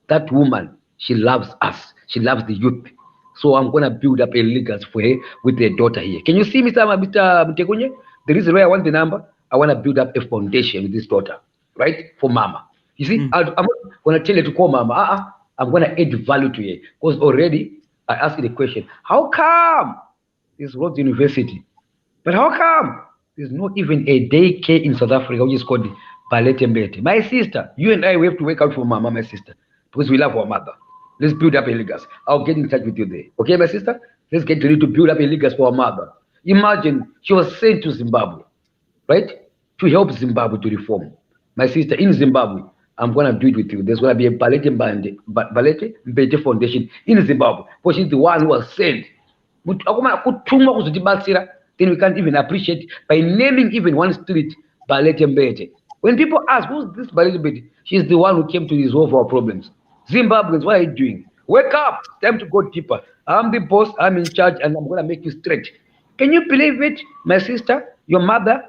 That woman, she loves us. She loves the youth. So I'm going to build up a legacy for her with her daughter here. Can you see, Mr. Mtekunye? The reason why I want the number, I want to build up a foundation with this daughter, right? For Mama. You see, I'm not going to tell her to call Mama. I'm going to add value to her. Because already, I asked you the question, how come this Rhodes University? But how come there's not even a daycare in South Africa which is called Balete Mbete? My sister, you and I, we have to work out for Mama, my sister, because we love our mother. Let's build up a legacy. I'll get in touch with you there. Okay, my sister? Let's get ready to build up a legacy for our mother. Imagine she was sent to Zimbabwe, right? To help Zimbabwe to reform. My sister, in Zimbabwe, I'm going to do it with you. There's going to be a Balete Mbete Foundation in Zimbabwe. Because she's the one who was sent. Then we can't even appreciate by naming even one street Balete Mbete. When people ask, who's this Balete Mbete? She's the one who came to resolve our problems. Zimbabweans, what are you doing? Wake up! It's time to go deeper. I'm the boss, I'm in charge, and I'm going to make you straight. Can you believe it, my sister? Your mother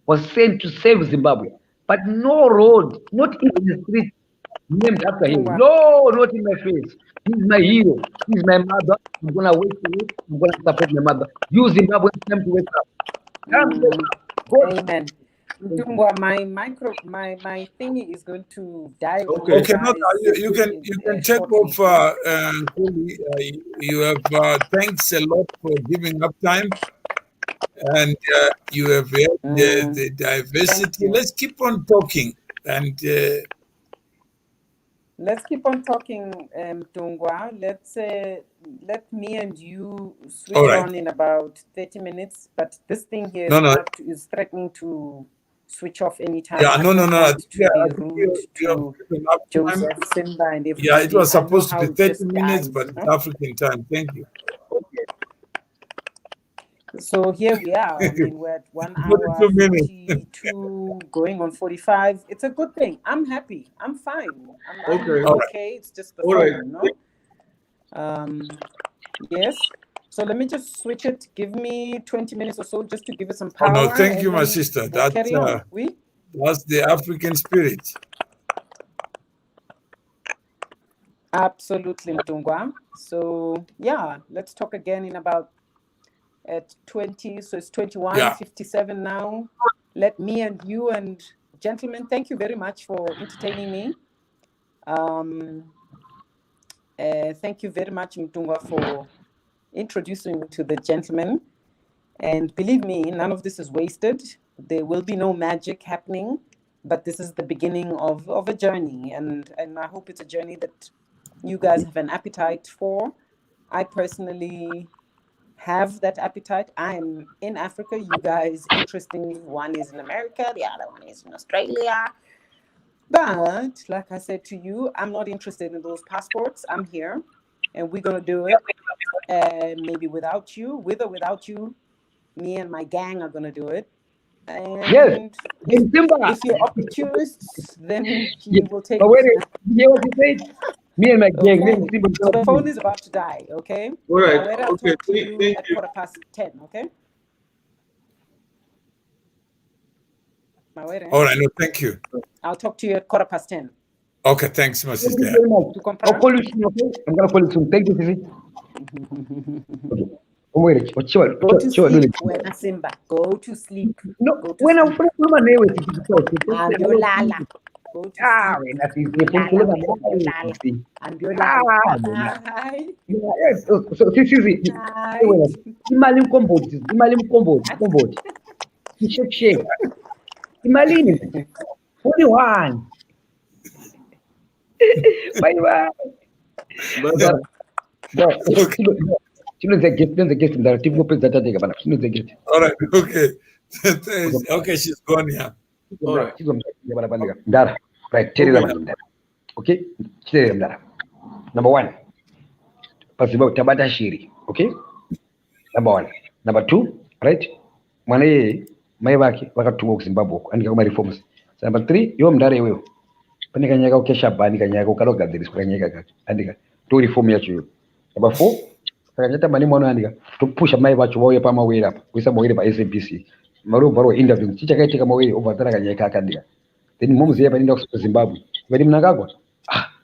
was sent to save Zimbabwe, but no road, not even a street named after him. No, not in my face. He's my hero. He's my mother. I'm going to wait for you. I'm going to support my mother. You Zimbabwe, it's time to wake up. Time to wake up. Amen. My thingy is going to die. Okay, no, you can take off. You have thanks a lot for giving up time, and you have the diversity. Let's keep on talking, and let's keep on talking, Tungwa. Let me and you switch on in about 30 minutes. But this thing here is threatening to switch off anytime. Yeah, I no. don't I want think, to I be think rude you have to given enough time. Joseph, Simba, and everybody. Yeah, it was I know supposed to how be it 30 just minutes, dies, but you it's know? African time. Thank you. So here we are. I mean, we're at 1 hour 42 minutes. 42, going on 45. It's a good thing. I'm happy. I'm fine. I'm Okay. okay. It's just the All right. phone, you know? Yes. So let me just switch it. Give me 20 minutes or so just to give it some Oh, power. no, thank you, and my then sister. we'll carry on. That's the African spirit. Absolutely, Mtungwa. So yeah, let's talk again in about at 20. So it's 21:57 now. Let me and you and gentlemen, thank you very much for entertaining me. Thank you very much, Mtungwa, for introducing me to the gentlemen. And believe me, none of this is wasted. There will be no magic happening, but this is the beginning of a journey. And I hope it's a journey that you guys have an appetite for. I personally have that appetite. I'm in Africa. You guys, interestingly, one is in America, the other one is in Australia. But like I said to you, I'm not interested in those passports. I'm here, and we're gonna do it. Maybe without you, with or without you, me and my gang are gonna do it. And Yes. if you're opportunists, then you will take. But wait, you hear what you said? Me and my gang. Okay. So the phone is about to die. Okay. All right. Mawere, I'll Okay. talk to you Thank at you. 10:15. Okay. Mawere, All right, no, thank you. I'll talk to you at 10:15. Okay, thanks, my Thank you sister. very much. Tu I'll comprends? call you soon, okay? I'm gonna call you soon. Thank you, Sisi. Okay. Wait, Go to sleep, Wena Simba. Go to sleep. No, Go to when I'm sleep. from my name with Ambulala. Go to Ah, sleep. when I see the Ambulala. Hi. Yes, so Sisi, Hi. imali mkomboti. Shake. Imalini. 41. Bye. Bye-bye. Chinoze gift ndara tipu presentateka bana chinoze gift. All right, okay. Okay, she's gone here. All right. Ndara, right, terera mandara. Okay? Terera ndara. Number 1. Pasiba tabata shiri, okay? Number 1. Number 2, right? Mwana yeye mai vake vakatumwa kuZimbabwe andika kuma reforms. Number 3, yo mndara iwewe. Pane kanyaka ukesha bani kanyaka ukalogadziriswa kanyaka kake andika to reform yacho yo. Number 4, sakanyata mani mwana andika to pusha mai vacho vauye pamawere apa kuisa mawere pa SABC. Maro baro interview chichakaitika mawere overtara kanyaka akandika. Then momuziya paninda kuZimbabwe. Vati mnangagwa.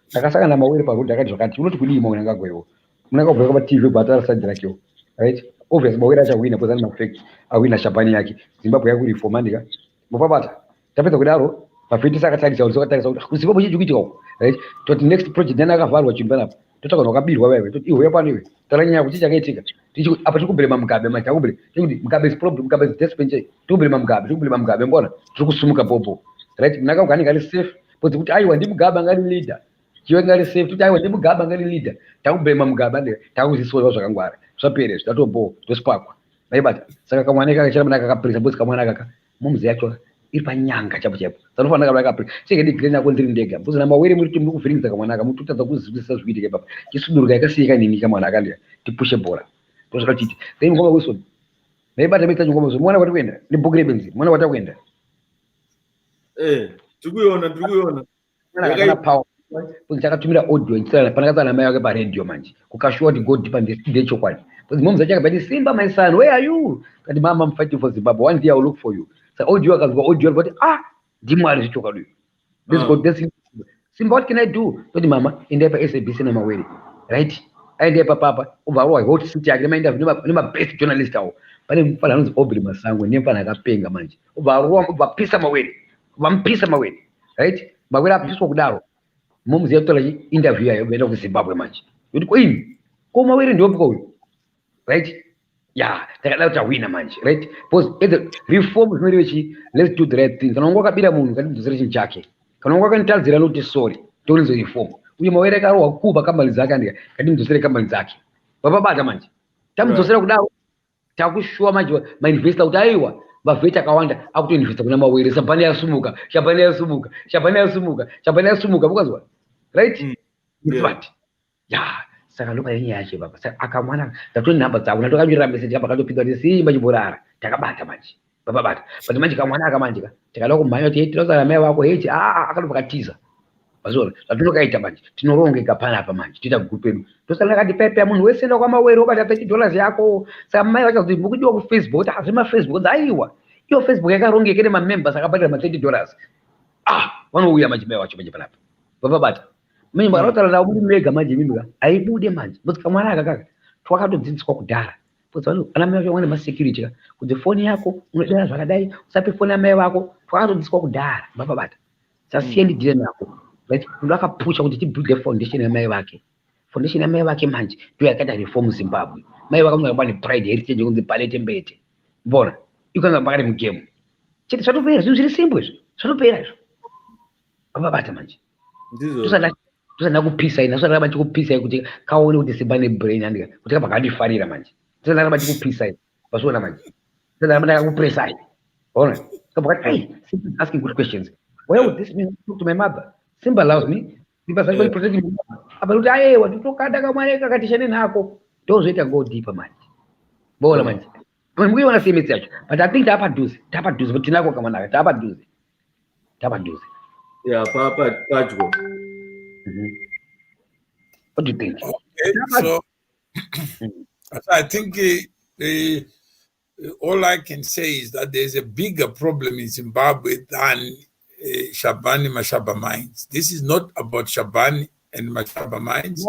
Takasaka na mawere pa road akati zvakati unoti kudii mwa mnangagwa iwo. Mnangagwa pa TV batara sajira kyo. Right? Obviously mawere acha wina because ana facts awina shabani yake. Zimbabwe yaku reform andika. Mupapata. Tapedza kudaro pafitisa akatarisa ulizokatarisa kuti kuZimbabwe chichi kuitika uko. Right? Toti next project yana akavarwa chimba napo. Totaka nokabirwa wewe. Toti iwe pano iwe. Taranya kuti chakaitika. Tichi apa tikubhema Mugabe manje akubhele. Tikuti Mugabe is problem, Mugabe is despense. Tikubhema Mugabe mbona. Tiri kusumuka popo. Right? Mnangagwa ngani safe. Kuti kuti aiwa ndi Mugabe ngani leader. Chiwe ngani safe kuti aiwa ndi Mugabe ngani leader. Takubhema Mugabe ande. Takuziswa zvakangwara. Zvapere zvatombo tosparkwa. Vaibata. Saka kamwana kakachira mwana kakaprisa bosi kamwana kaka. Mumuzi yacho iri panyanga chapo. Sanofanira kana kakaprisa. Cheke digree yako ndiri ndega. Bosi na mawere muri tumuri kuvhiringisa kamwana kaka mututadza kuzwisisa zviitike baba. Chisuduruka yakasiyika nini kamwana kaka tipushe bora. Tozvakachiti. Then ngoma Wilson. Vaibata mita ngoma Wilson. Mwana wati kuenda. Ni bugre benzi. Mwana wati kuenda. Tikuiona. Mwana power. Kuti chakatumira audio insana panakazana mai wake pa radio manje. Kukashuwa kuti go deep and the chokwadi. Because mom zachaka bati Simba my son, where are you? Kati mama I'm fighting for Zimbabwe. One day I will look for you. So audio akazwa audio but dimwari zvichokwadi. This go this Simba, what can I do? Toti mama ende pa SABC na mawere. Right? Aende pa papa overall hot city yake nema interview nema best journalist awo. Pane mfana anonzi Aubrey Masango nemfana akapenga manje. Overall vapisa mawere. Vampisa mawere. Right? Mawere apiswa kudaro. Mumuzi yatora interview yayo kuenda kuZimbabwe manje. Kuti kwini? Ko mawere ndio piko uyu. Right? Yeah, takada kuti wina manje, right? Because the reform zvinori vechi let's do the right thing. Kana ngokabira munhu kana kudzosera chinhu chake. Kana ngokantadzira noti sorry. Torinzo reform. Uye mawere akarohwa kuba kambani dzake andika kati mudzosere kambani dzake. Papabata manje. Tamudzosera kudaro takushuwa manje ma investor kuti aiwa Vavheta akawanda akutoinvesta kuna mawere. Shabhani yasumuka, Shabhani yasumuka, Shabhani yasumuka, Shabhani yasumuka, mukazwa, right? It's what? Yeah. Saka ndopa yenye yache baba. Saka akamwana tatoni namba dzavo natokanyorera message apa katopinda kuti Simba chiborara takabata manje. Baba bata. But manje kamwana akamanjika. Tikada kumhanya kuti tinotsara mai wako heti akatopa katiza. Bazora. Zvatonokaita manje. Tinorongeka pana apa manje. Tiita group edu. Tosana kati pepe munhu wese enda kwamawere obata $30 yako. Saka mai vacha kuti mukudiwa ku Facebook, kuti azvima Facebook dzaiwa. Iyo Facebook yakarongeka ine members akabhatira $30. Vanouya manje mai wacho manje panapa. Baba bata. Mimi barota la muri mega manje mimi aibude manje. But kamwana akakaka. Twakatodzidziswa kudhara. Kuti ana mai vacho vane security kuti phone yako unodara zvakadai, usape phone ya mai wako. Twakatodzidziswa kudhara. Baba bata. Sasiendi dire nako. Right? Ndo akapusha kuti tibuild foundation ya mai wake. Foundation ya mai wake manje ndio yakaita reform Zimbabwe. Mai wake unobani pride heritage kunzi palete mbete. Mbona? Ikanga mbakari mugame. Chiti zvatopera zviri simple izvo. Zvatopera izvo. Baba bata manje. Tusana kupisa ina sura raba tikupisa kuti kaone kuti Simba ne brain andika kuti pakadifarira manje. Tusana raba tikupisa ina. Pasona manje. Tusana raba kupresa ina. Ona. Kabakati hey, asking good questions. Why would this mean talk to my mother? Simba loves me. Simba says protecting me. Abaruti aye watotokada kamwana kakatishane nako. Ndozoita go deeper manje. Bola manje. We want to see message. But I think tapaduze but tinako kamwana tapaduze. Yeah, Papa Pajgo. What do you think? Okay, so I think all I can say is that there's a bigger problem in Zimbabwe than Shabani Mashaba mines. This is not about Shabani and Mashaba mines.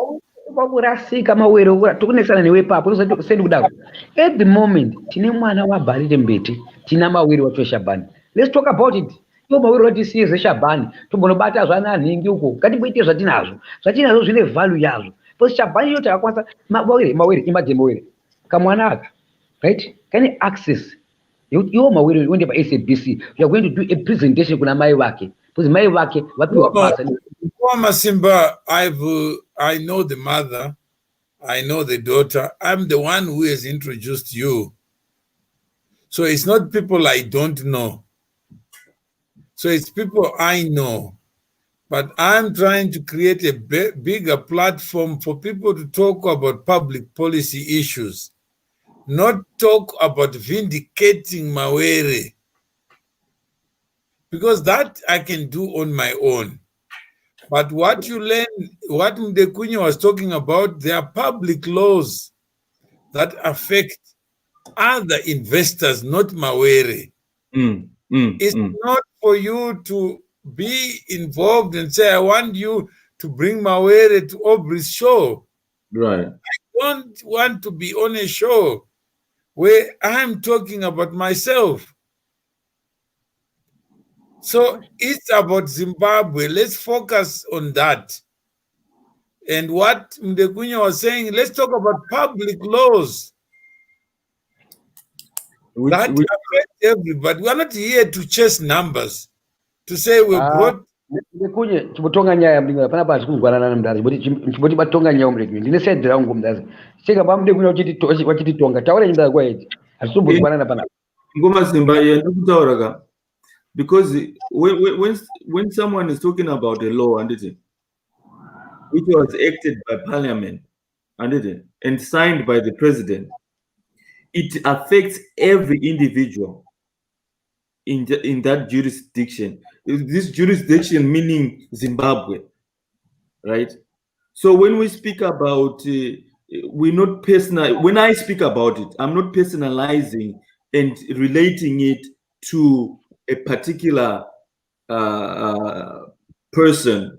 At the moment, tine mwana wa Barite Mbete, tina mawere wacho Shabani. Let's talk about it. Yo mawere wati siye Shabani, tumbonobata zwana ningi uko. Kati mwite zvatinazo. Zvatinazo zvine value yazo. Because Shabani yote akwanza mawere imagine mawere. Kamwana aka, right? Can you access? Yo mawere wende pa SABC. You are going to do a presentation kuna mai wake. Because mai wake wapiwa pasa. Mukoma Masimba, I know the mother, I know the daughter. I'm the one who has introduced you. So it's not people I don't know. So it's people I know. But I'm trying to create a bigger platform for people to talk about public policy issues, not talk about vindicating Mawere. Because that I can do on my own. But what you learn, what Mdekunyo was talking about, there are public laws that affect other investors, not Mawere. It's not for you to be involved and say, I want you to bring Mawere to Aubrey's show. Right. I don't want to be on a show where I'm talking about myself. So it's about Zimbabwe. Let's focus on that. And what Mdekunyo was saying, let's talk about public laws that affect everybody. We are not here to chase numbers, to say we brought. Mdekunyo chibotonga nyaya mlinga pana pa sikuzwana na mdazi chiboti batonga nyaya mlinga ndine side rangu mdazi cheka ba Mdekunyo wachiti tonga taura nyinda kwa eti asubuzwana na pana Mukoma Masimba ndikutauraga. Because when someone is talking about a law, which was acted by Parliament, and signed by the President, it affects every individual in that jurisdiction. This jurisdiction meaning Zimbabwe, right? So when we speak about, we're not personal. When I speak about it, I'm not personalizing and relating it to a particular person.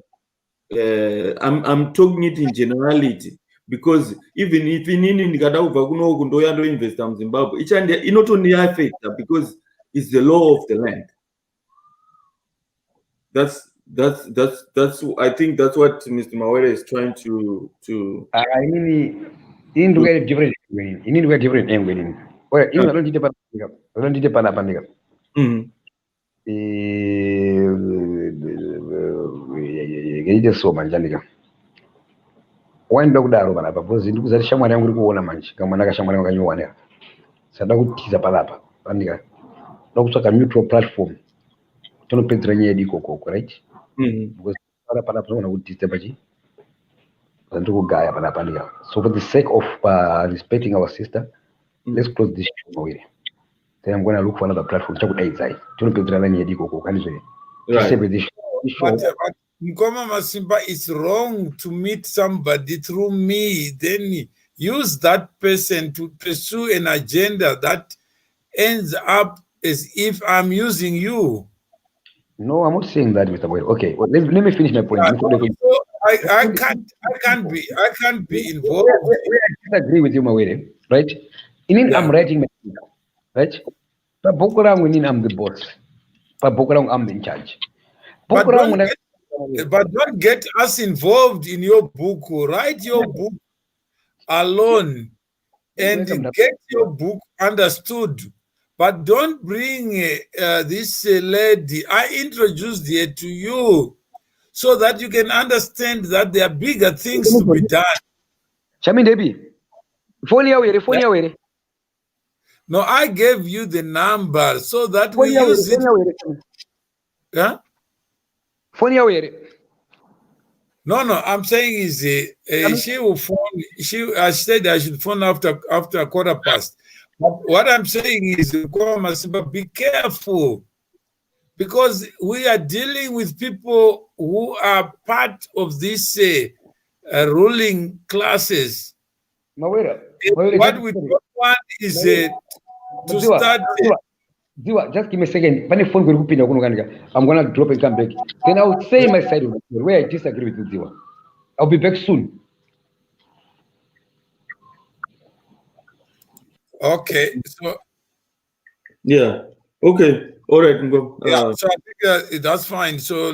I'm talking it in generality, because even if in Nikadauva kuno kundoya invest in Zimbabwe, it not only affects because it's the law of the land. That's I think that's what Mr. Mawere is trying to. You need to get different. You need to get different angle. Well, you don't need to pan. Ngende soma njanika wenda kudaro bana because ndikuza shamwari yangu kuona manje kama naka shamwari yangu kanyuwana sada kutiza palapa andika like a neutral platform. Don't pay right? Because so for the sake of respecting our sister, let's close this show. Then I'm going to look for another platform. Right. But Mukoma Masimba, it's wrong to meet somebody through me, then use that person to pursue an agenda that ends up as if I'm using you. No, I'm not saying that, Mr. Boyle. Okay, well, let me finish my point. So I can't be involved. I disagree with you, Mawere, right? I'm writing my book, right? But Bokurang, I'm the boss. But Bokurang, I'm in charge. But don't get us involved in your book. Write your book alone and get your book understood. But don't bring this lady. I introduced her to you so that you can understand that there are bigger things to be done. Shami Debi, phone away. No, I gave you the number so that we use it. Yeah? Phone away. No, I'm saying is she will phone. I said I should phone after 1:15. But what I'm saying is, be careful, because we are dealing with people who are part of these ruling classes. What we don't want is to start. Ziwa, just give me a second. I'm gonna drop and come back. Then I'll say my side of the story where I disagree with you, Ziwa. I'll be back soon. Okay, so yeah, okay, all right, go. So I think that's fine. So,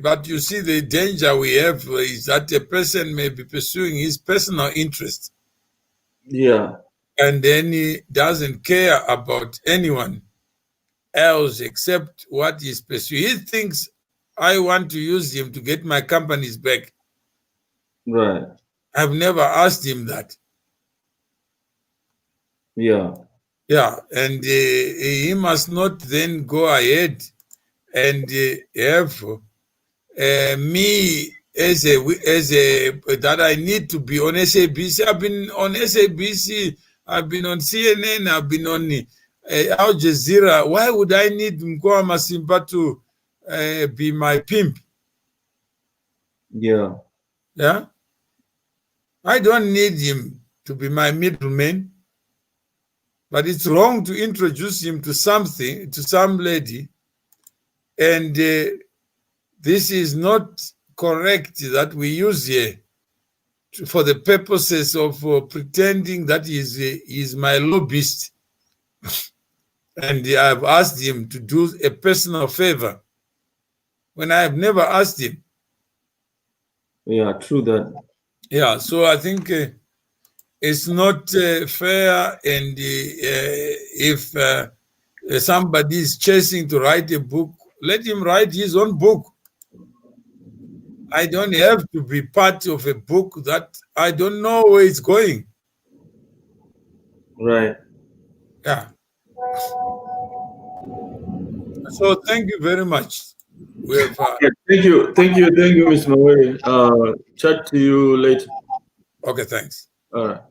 but you see, the danger we have is that a person may be pursuing his personal interest. Yeah, and then he doesn't care about anyone else except what he's pursuing. He thinks I want to use him to get my companies back. Right. I've never asked him that. Yeah. Yeah, and he must not then go ahead and have me as a that I need to be on SABC. I've been on SABC. I've been on CNN. I've been on Al Jazeera. Why would I need Mukoma Masimba to be my pimp? Yeah. Yeah. I don't need him to be my middleman. But it's wrong to introduce him to something, to some lady, and this is not correct that we use here for the purposes of pretending that he's my lobbyist. And I've asked him to do a personal favor when I have never asked him. Yeah, true that. Yeah, so I think it's not fair, and if somebody is chasing to write a book, let him write his own book. I don't have to be part of a book that I don't know where it's going. Right. Yeah. So thank you very much. We have, thank you, Mr. Mawere. Chat to you later. Okay, thanks. All right.